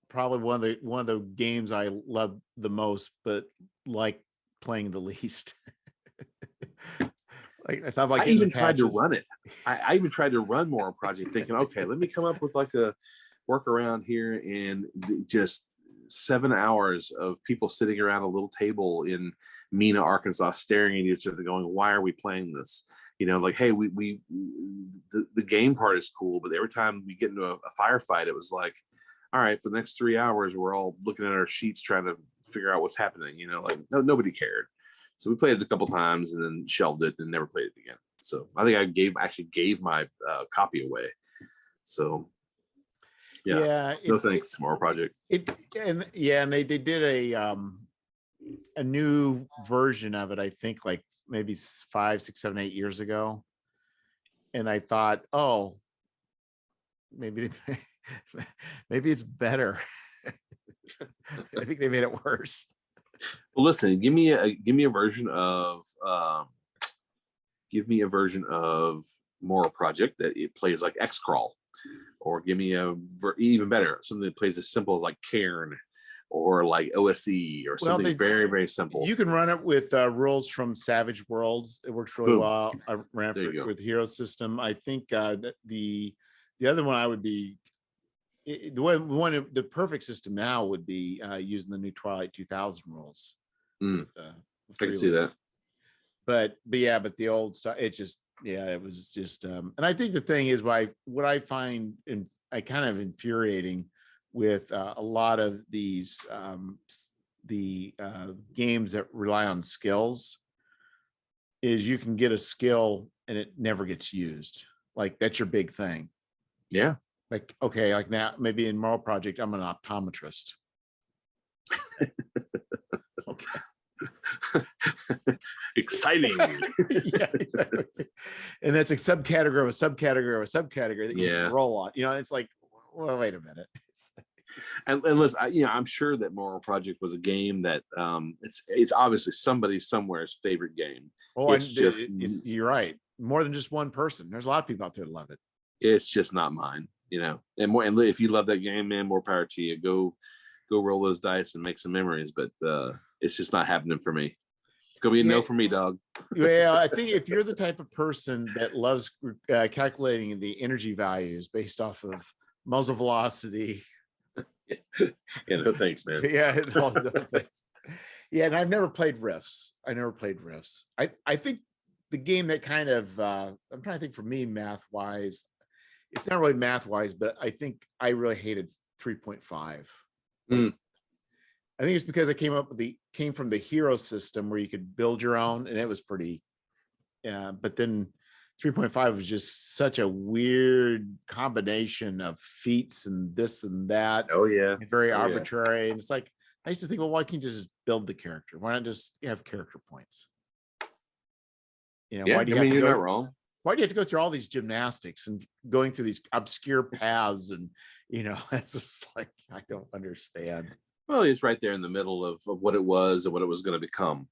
probably one of the games I love the most, but like playing the least. I even tried to run it. I even tried to run Moral Project, thinking, okay, let me come up with like a workaround here, and just 7 hours of people sitting around a little table in Mena, Arkansas, staring at each other, going, "Why are we playing this?" Like, hey, the game part is cool, but every time we get into a firefight, it was like, all right, for the next 3 hours, we're all looking at our sheets trying to figure out what's happening. Like nobody cared. So we played it a couple times and then shelved it and never played it again. So I think I actually gave my copy away. So yeah, no thanks, Moral Project. And they did a new version of it, I think, like maybe 5, 6, 7, 8 years ago. And I thought, oh, maybe it's better. I think they made it worse. Well, listen, give me a version of Moral Project that it plays like X-Crawl, or give me even better, something that plays as simple as like Cairn, or like OSE, or something very, very simple. You can run it with rules from Savage Worlds. It works really well. I ran it with Hero System. I think that the other one I would be the perfect system now would be using the new Twilight 2000 rules. I can see that. But the old stuff, it was just and I think the thing is, what I find kind of infuriating with a lot of these games that rely on skills is you can get a skill and it never gets used. Like, that's your big thing. Yeah. Like, okay, like now maybe in Moral Project, I'm an optometrist. Okay. Exciting. Yeah, exactly. And that's a subcategory of a subcategory of a subcategory that you can roll on. It's like, well, wait a minute. And listen, I'm sure that Moral Project was a game that it's obviously somebody somewhere's favorite game. Oh, you're right. More than just one person. There's a lot of people out there that love it. it's just not mine, and if you love that game, man, more power to you. Go roll those dice and make some memories, but it's just not happening for me. It's gonna be a no for me, dog. Well, I think if you're the type of person that loves calculating the energy values based off of muzzle velocity. No thanks, man. Yeah, all those other things. Yeah, and I've never played Rifts. I think the game that kind of I'm trying to think for me math wise, it's not really math wise, but I think I really hated 3.5. I think it's because I came from the hero system where you could build your own, and it was pretty. But then 3.5 was just such a weird combination of feats and this and that. Oh yeah, very arbitrary. And it's like I used to think, well, why can't you just build the character? Why not just have character points? Why do you you're not wrong. Why do you have to go through all these gymnastics and going through these obscure paths? And it's just like I don't understand. Well, it's right there in the middle of what it was and what it was going to become,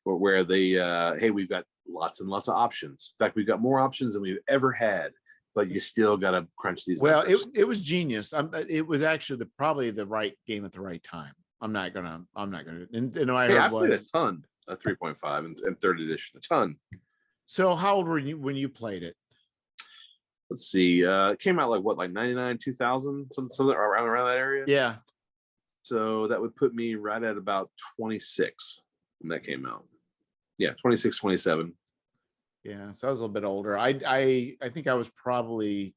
where they, hey, we've got lots and lots of options. In fact, we've got more options than we've ever had, but you still got to crunch these numbers. It was genius. It was actually probably the right game at the right time. I'm not gonna. And I played a ton of 3.5 and third edition, a ton. So how old were you when you played it? Let's see. It came out like 99, 2000, something around that area. Yeah. So that would put me right at about 26 when that came out. Yeah, 26, 27. Yeah, so I was a little bit older. I think I was probably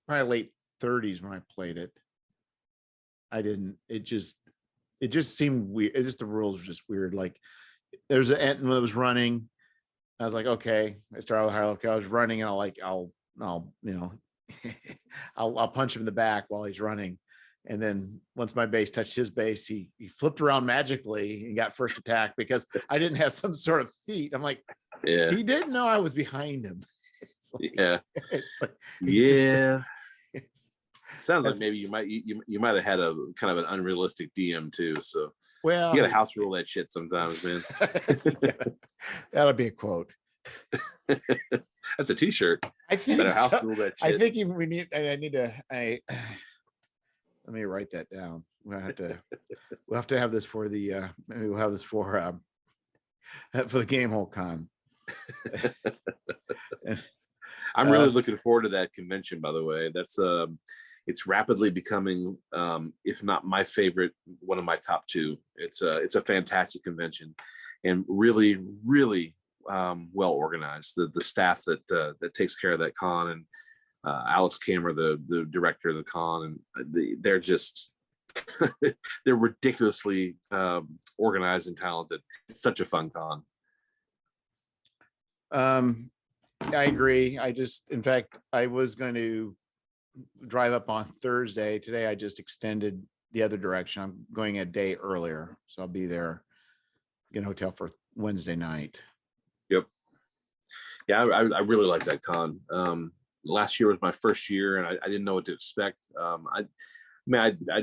late 30s when I played it. It just seemed weird. The rules were just weird. Like there's an ant that was running. I was like, okay. I started with hierarchy. I was running, and I'll I'll punch him in the back while he's running. And then once my base touched his base, he flipped around magically and got first attack because I didn't have some sort of feat. I'm like, yeah, he didn't know I was behind him. Yeah. Yeah. Sounds like maybe you might have had a kind of an unrealistic DM too. So you gotta house rule that shit sometimes, man. That'll be a quote. That's a t-shirt. I think house rule that shit. I think even let me write that down. We'll have to have this for the maybe we'll have this for the Game Hole Con. I'm really looking forward to that convention, by the way. That's it's rapidly becoming, if not my favorite, one of my top two. It's a fantastic convention and really, really well organized. The staff that takes care of that con, and Alex Kammer, the director of the con, and they're just they're ridiculously organized and talented. It's such a fun con. I agree. In fact, I was going to drive up on Thursday. Today, I just extended the other direction. I'm going a day earlier, so I'll be there, get a hotel for Wednesday night. Yep. Yeah, I really like that con. Last year was my first year, and I didn't know what to expect. I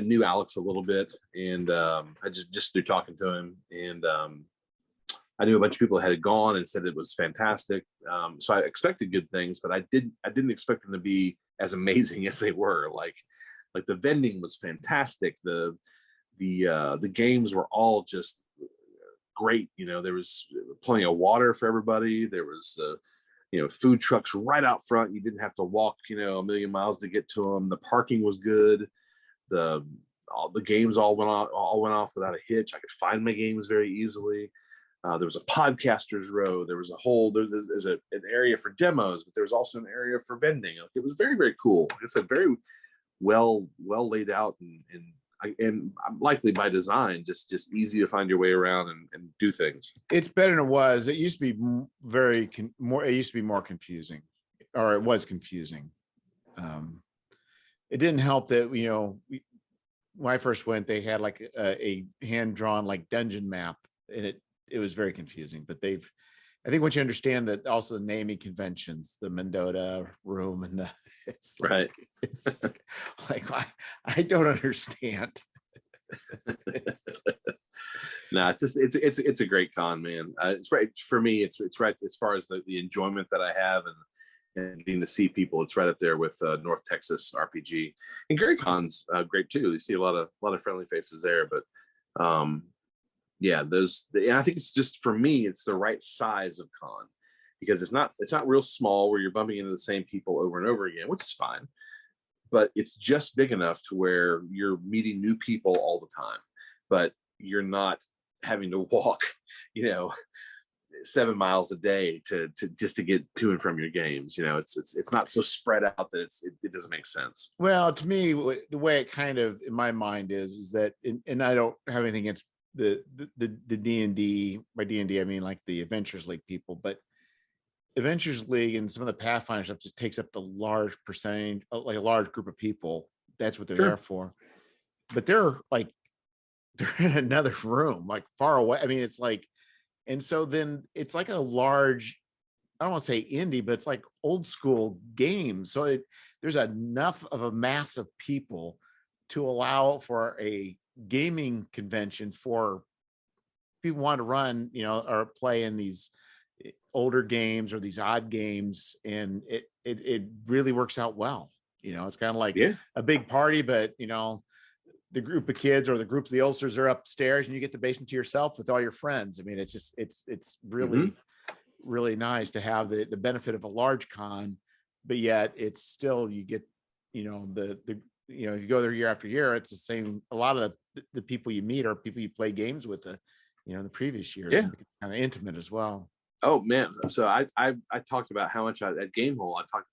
knew Alex a little bit, and I just through talking to him, and I knew a bunch of people had gone and said it was fantastic. So I expected good things, but I didn't expect them to be as amazing as they were. Like the vending was fantastic. The games were all just great. There was plenty of water for everybody. There was food trucks right out front. You didn't have to walk, a million miles to get to them. The parking was good. The games all went off without a hitch. I could find my games very easily. There was a podcasters row. There was there's an area for demos, but there was also an area for vending. It was very, very cool. It's a very well laid out and likely by design, just easy to find your way around and do things. It's better than it was. It used to be it used to be more confusing, or it was confusing. It didn't help that, when I first went, they had like a hand-drawn like dungeon map, and it was very confusing. But I think once you understand that, also the naming conventions, the Mendota room, and it's like, right. It's like I don't understand. No, it's a great con, man. It's right for me. It's right as far as the enjoyment that I have, and getting to see people. It's right up there with North Texas RPG, and Gary Con's great too. You see a lot of friendly faces there, but yeah, and I think it's just, for me, it's the right size of con, because it's not real small where you're bumping into the same people over and over again, which is fine, but it's just big enough to where you're meeting new people all the time, but you're not having to walk, 7 miles a day to just to get to and from your games. It's not so spread out that it doesn't make sense. Well, to me, the way it kind of in my mind is that, and I don't have anything against the D&D. By D&D, I mean like the Adventures League people, but Adventures League and some of the Pathfinder stuff just takes up the large percentage, like a large group of people. That's what they're there for. But they're in another room, like far away. I mean, it's like, and so then it's like a large, I don't want to say indie, but it's like old school games. So there's enough of a mass of people to allow for a gaming convention for people who want to run, or play in these older games or these odd games. And it really works out well. It's kind of like a big party, but the group of kids or the groups of the oldsters are upstairs and you get the basement to yourself with all your friends. I mean, it's really, really nice to have the benefit of a large con, but yet it's still, you get, if you go there year after year, it's the same. A lot of the people you meet are people you play games with the previous years. Yeah. Kind of intimate as well. Oh man. So I talked about how much at Gamehole, I talked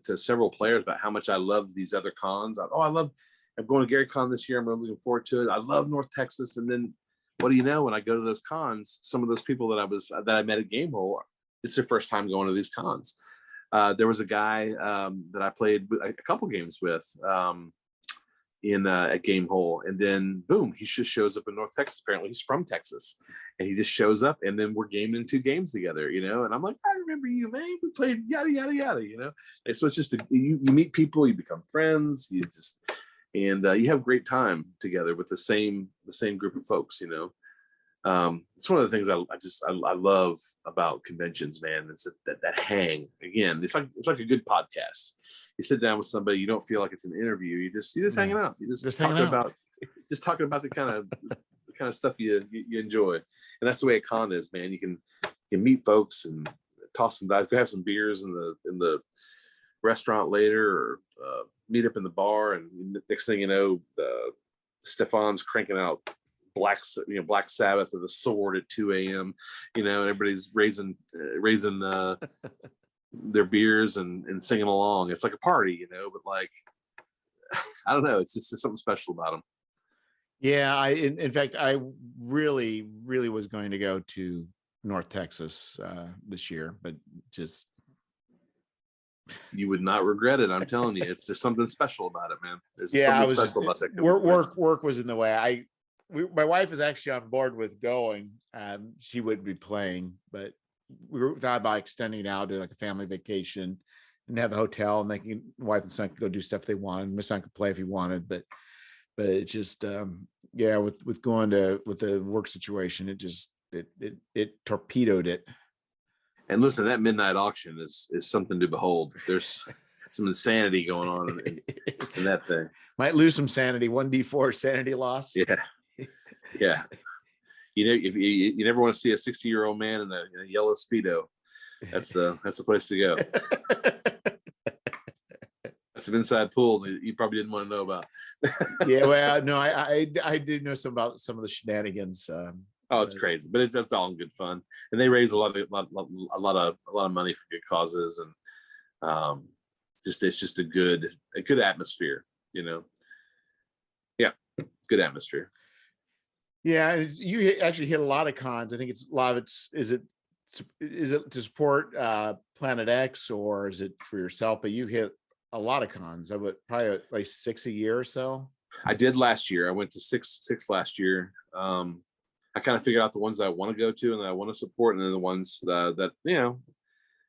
to several players about how much I love these other cons. I'm going to Gary Con this year. I'm really looking forward to it. I love North Texas. And then what do you know, when I go to those cons, some of those people that I met at Gamehole, it's their first time going to these cons. There was a guy that I played a couple games with at Gamehole, and then boom, he just shows up in North Texas. Apparently he's from Texas, and he just shows up, and then we're gaming 2 games together, and I'm like, I remember you, man. We played yada yada yada, And so it's just you meet people, you become friends, and you have great time together with the same group of folks. It's one of the things I love about conventions, man. It's that hang again. It's like a good podcast. You sit down with somebody, you don't feel like it's an interview. You just hanging out. You just talking about the kind of stuff you enjoy, and that's the way a con is, man. You can meet folks and toss some dice, go have some beers in the restaurant later, or meet up in the bar, and next thing you know, Stefan's cranking out Black Sabbath or the Sword at 2 a.m. And everybody's raising their beers and singing along. It's like a party, but like, I don't know, it's just something special about them. Yeah, in fact, I really, really was going to go to North Texas this year, but just. You would not regret it. I'm telling you, there's something special about it, man. There's something special about that. Work was in the way. My wife is actually on board with going. She would be playing, but we thought about extending out to like a family vacation and have the hotel, and my wife and son could go do stuff they wanted. My son could play if he wanted, but it just with going with the work situation, it torpedoed it. And listen, that midnight auction is something to behold. There's some insanity going on in that thing. Might lose some sanity. 1d4 sanity loss. Yeah. If you never want to see a 60-year-old man in a yellow Speedo, that's a place to go. That's an inside pool that you probably didn't want to know about. Yeah, well, no, I did know about some of the shenanigans. It's crazy, but that's all in good fun, and they raise a lot of money for good causes, and it's just a good atmosphere, Yeah, good atmosphere. Yeah, you actually hit a lot of cons. I think it's a lot of it's is it to support Planet X, or is it for yourself? But you hit a lot of cons. I would probably like 6 a year or so. I did last year. I went to six last year. I kind of figured out the ones that I want to go to and that I want to support, and then the ones that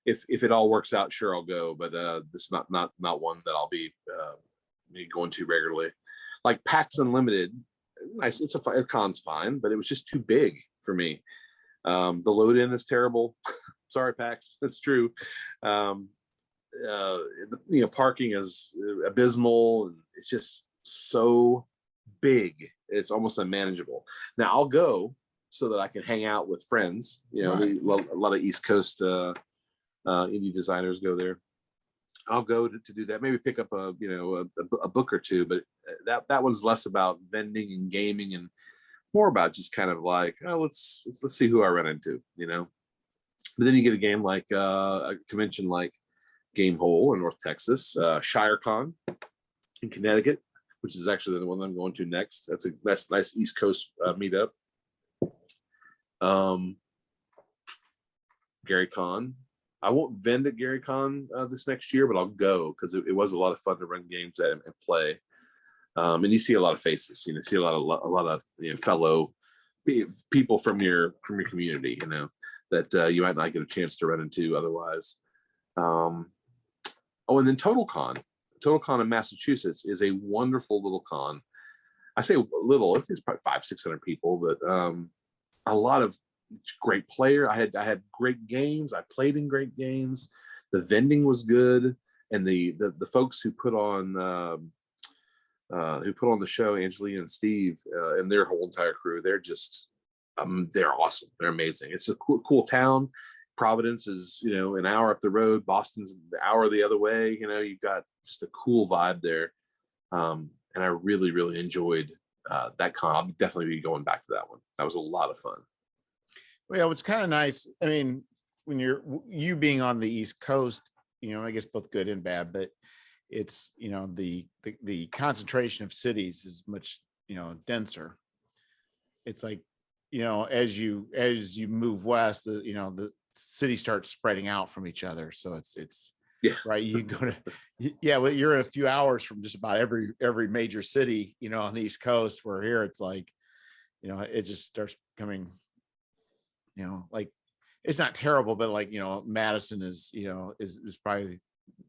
if it all works out, sure, I'll go. But this is not one that I'll be going to regularly. Like PAX Unlimited, nice. It's a con's fine, but it was just too big for me. The load in is terrible. Sorry, PAX, that's true. parking is abysmal, and it's just so big. It's almost unmanageable. Now I'll go so that I can hang out with friends. Right. A lot of East Coast indie designers go there. I'll go to do that. Maybe pick up a book or two, but that one's less about vending and gaming and more about just kind of like, oh, let's see who I run into. But then you get a game like a convention like Gamehole in North Texas, ShireCon in Connecticut, which is actually the one I'm going to next. That's a nice East Coast meetup. Gary Con. I won't vend at Gary Con this next year, but I'll go because it was a lot of fun to run games and play. And you see a lot of faces. You see a lot of fellow people from your community. That you might not get a chance to run into otherwise. And then TotalCon in Massachusetts is a wonderful little con. I say little, it's probably 500-600 people, but a lot of great player. I had great games. I played in great games. The vending was good, and the folks who put on the show, Angelina and Steve, and their whole entire crew, they're just they're awesome. They're amazing. It's a cool town. Providence is, an hour up the road. Boston's an hour the other way. You've got just a cool vibe there. And I really, really enjoyed that con. I'll definitely be going back to that one. That was a lot of fun. Well, it's kind of nice. I mean, when you being on the East Coast, I guess both good and bad, but it's, the concentration of cities is much, denser. It's like, as you move west, the city starts spreading out from each other. So it's yeah, right. You can go to, well, you're a few hours from just about every major city, on the East Coast, where here it's like, it just starts coming, like, it's not terrible, but like, Madison is, is probably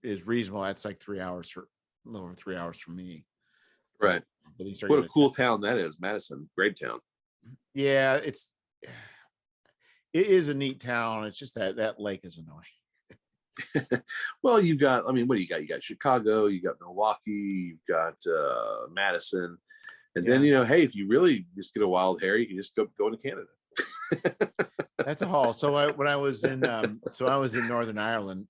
is reasonable. That's like 3 hours a little over 3 hours from me. Right. What a cool town that is, Madison. Great town. Yeah, it is a neat town. It's just that lake is annoying. Well, what do you got? You got Chicago, you got Milwaukee, you've got Madison, and then hey, if you really just get a wild hair, you can just go into Canada. That's a haul. So when I was in Northern Ireland,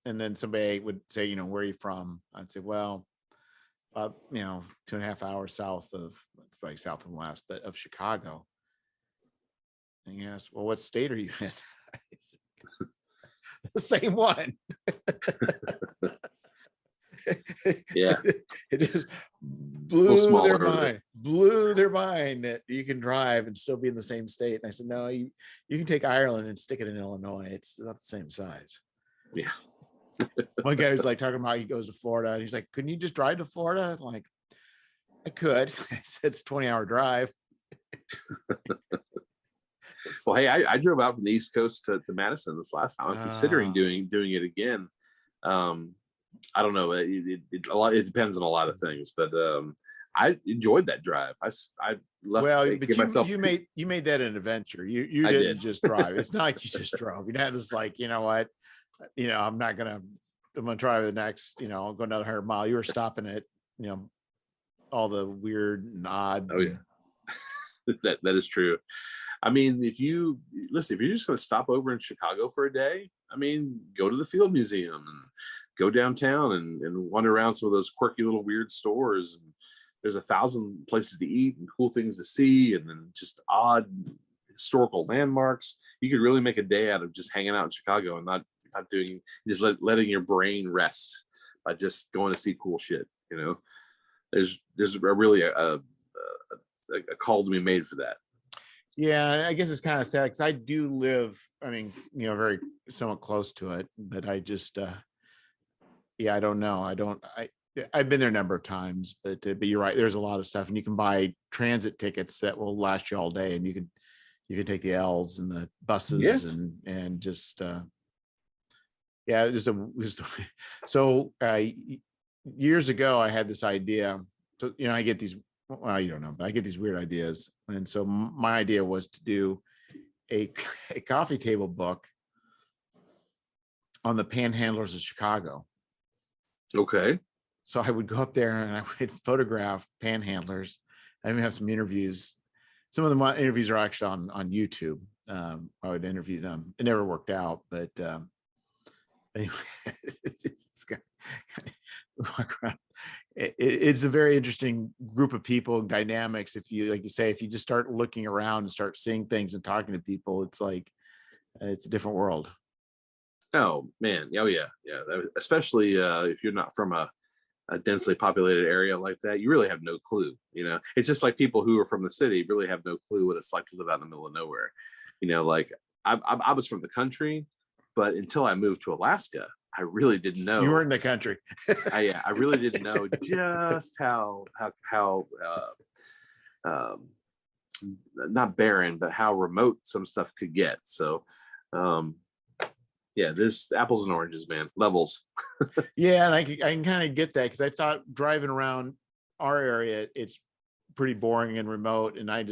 and then somebody would say, where are you from? I'd say, well, 2.5 hours south of, it's probably south and west, but of Chicago. And he asked, well, what state are you in? The same one. Yeah. It just blew their mind that you can drive and still be in the same state. And I said, no, you can take Ireland and stick it in Illinois. It's not the same size. Yeah. One guy was like talking about he goes to Florida, and he's like, couldn't you just drive to Florida? I'm like, I could. I said, it's a 20-hour drive. Well, hey, I drove out from the East Coast to Madison this last time. I'm considering doing it again. I don't know. It depends on a lot of things, but I enjoyed that drive. I left. Well, but you made that an adventure. You didn't just drive. It's not like you just drove. You had just like, what, I'm gonna try the next, I'll go another 100 mile. You were stopping at, all the weird and odd. Oh yeah, that is true. I mean, if you're just going to stop over in Chicago for a day, go to the Field Museum and go downtown and wander around some of those quirky little weird stores. And there's 1,000 places to eat and cool things to see, and then just odd historical landmarks. You could really make a day out of just hanging out in Chicago and not doing, just letting your brain rest by just going to see cool shit. There's really a call to be made for that. Yeah, I guess it's kind of sad because I do live, very somewhat close to it, but I just, I don't know. I've been there a number of times, but you're right. There's a lot of stuff, and you can buy transit tickets that will last you all day, and you can take the L's and the buses and just, so years ago I had this idea. So, I get these, well, you don't know, but I get these weird ideas. And so my idea was to do a coffee table book on the panhandlers of Chicago. Okay. So I would go up there and I would photograph panhandlers. I even have some interviews. Some of the interviews are actually on YouTube. I would interview them. It never worked out, but anyway, it's got, it's a very interesting group of people and dynamics. If you, like you say, if you just start looking around and start seeing things and talking to people, it's like it's a different world. Oh man. Oh yeah. Yeah. Especially if you're not from a densely populated area like that, you really have no clue. It's just like people who are from the city really have no clue what it's like to live out in the middle of nowhere. Like I was from the country, but until I moved to Alaska, I really didn't know. You were in the country. I really didn't know just how not barren, but how remote some stuff could get. So yeah, there's apples and oranges, man. Levels. Yeah, and I can kind of get that, because I thought driving around our area, it's pretty boring and remote. And I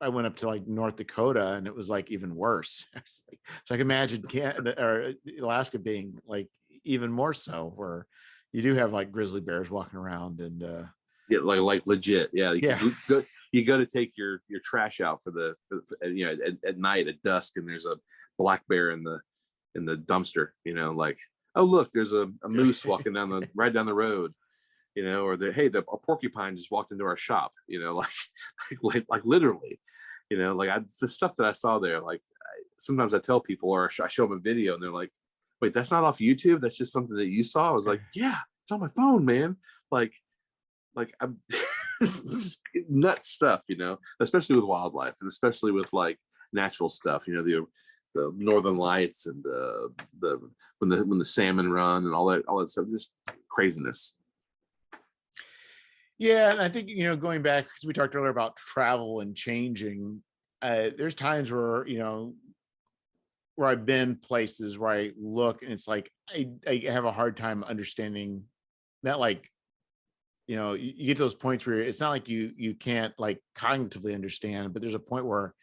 went up to like North Dakota, and it was like even worse. So I can imagine Canada or Alaska being like even more so, where you do have like grizzly bears walking around and yeah, like legit. Yeah, yeah. You go to take your trash out for at night at dusk, and there's a black bear in the dumpster. Like, oh look, there's a moose walking right down the road. Or a porcupine just walked into our shop. Like literally. The stuff that I saw there. Like sometimes I tell people, or I show them a video, and they're like, "Wait, that's not off YouTube. That's just something that you saw." I was like, "Yeah, it's on my phone, man." Like I'm nuts stuff, especially with wildlife, and especially with like natural stuff, the northern lights, and when the salmon run and all that stuff, just craziness. Yeah, and I think going back, because we talked earlier about travel and changing, there's times where where I've been places where I look and it's like I have a hard time understanding that, like, you get to those points where it's not like you can't like cognitively understand, but there's a point where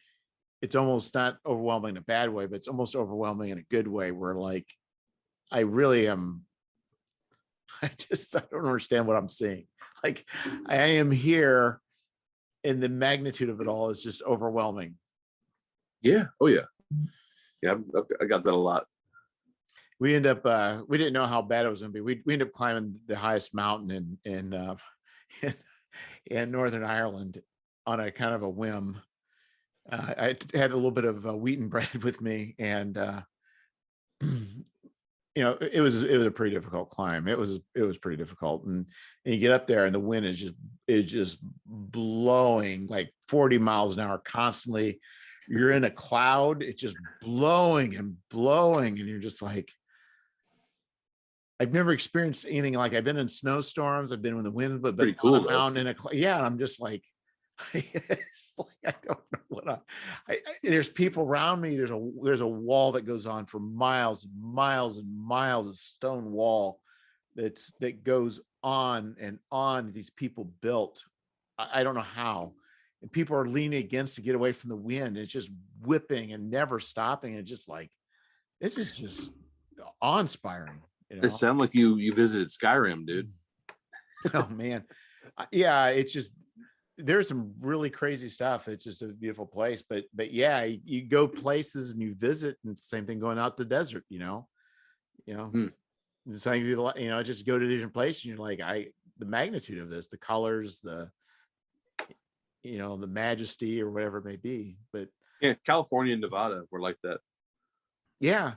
it's almost not overwhelming in a bad way, but it's almost overwhelming in a good way, where like I really am I don't understand what I'm seeing. Like I am here, and the magnitude of it all is just overwhelming. Yeah. Oh yeah. Yeah. I got that a lot. We end up we didn't know how bad it was going to be. We ended up climbing the highest mountain in Northern Ireland on a kind of a whim. I had a little bit of wheaten bread with me, and it was a pretty difficult climb. It was pretty difficult, and you get up there, and the wind is just blowing like 40 miles an hour constantly. You're in a cloud. It's just blowing and blowing, and you're just like, I've never experienced anything like. I've been in snowstorms. I've been in the wind, but pretty cool, on a mountain in yeah, and I'm just like, it's like I don't know what there's people around me. There's a wall that goes on for miles and miles and miles, of stone wall that goes on and on. These people built. I don't know how, and people are leaning against to get away from the wind. It's just whipping and never stopping. And just like, this is just awe-inspiring. It sounds like you visited Skyrim, dude. Oh man, yeah. It's just, there's some really crazy stuff. It's just a beautiful place, but yeah, you go places and you visit, and it's the same thing going out the desert. It's like, just go to different places, and you're like, the magnitude of this, the colors, the majesty, or whatever it may be. But yeah, California and Nevada were like that. Yeah,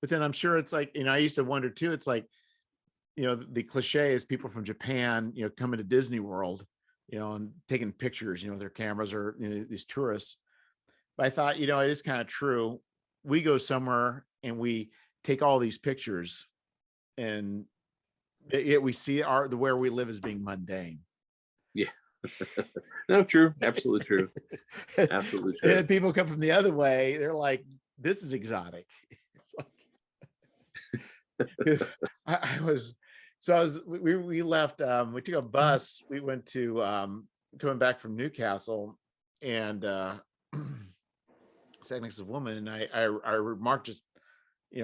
but then I'm sure it's like, I used to wonder too. It's like, the cliche is people from Japan, coming to Disney World, and taking pictures, with their cameras, or these tourists. But I thought, it is kind of true. We go somewhere and we take all these pictures, and yet we see where we live as being mundane. Yeah. No, true. Absolutely true. Absolutely true. And people come from the other way. They're like, this is exotic. It's like, we left, we took a bus. We went to, coming back from Newcastle, and sat next to a woman, and I remarked just,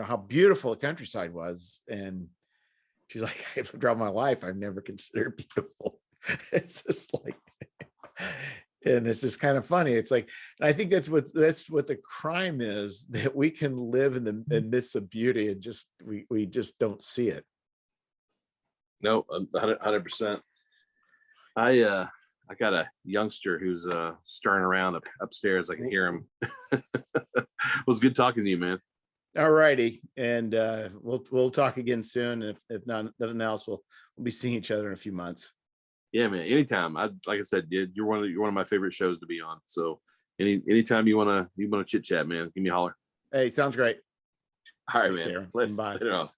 how beautiful the countryside was. And She's like, I've throughout my life, I've never considered beautiful. It's just like, and it's just kind of funny. It's like, and I think that's what the crime is, that we can live in the midst of beauty and just we just don't see it. No, 100%. I got a youngster who's stirring around upstairs. I can hear him. It was good talking to you, man. All righty, and we'll talk again soon. If not nothing else, we'll be seeing each other in a few months. Yeah, man. Anytime. Like I said, you're one of my favorite shows to be on. So anytime you wanna chit chat, man, give me a holler. Hey, sounds great. All right, man. Bye. Later on.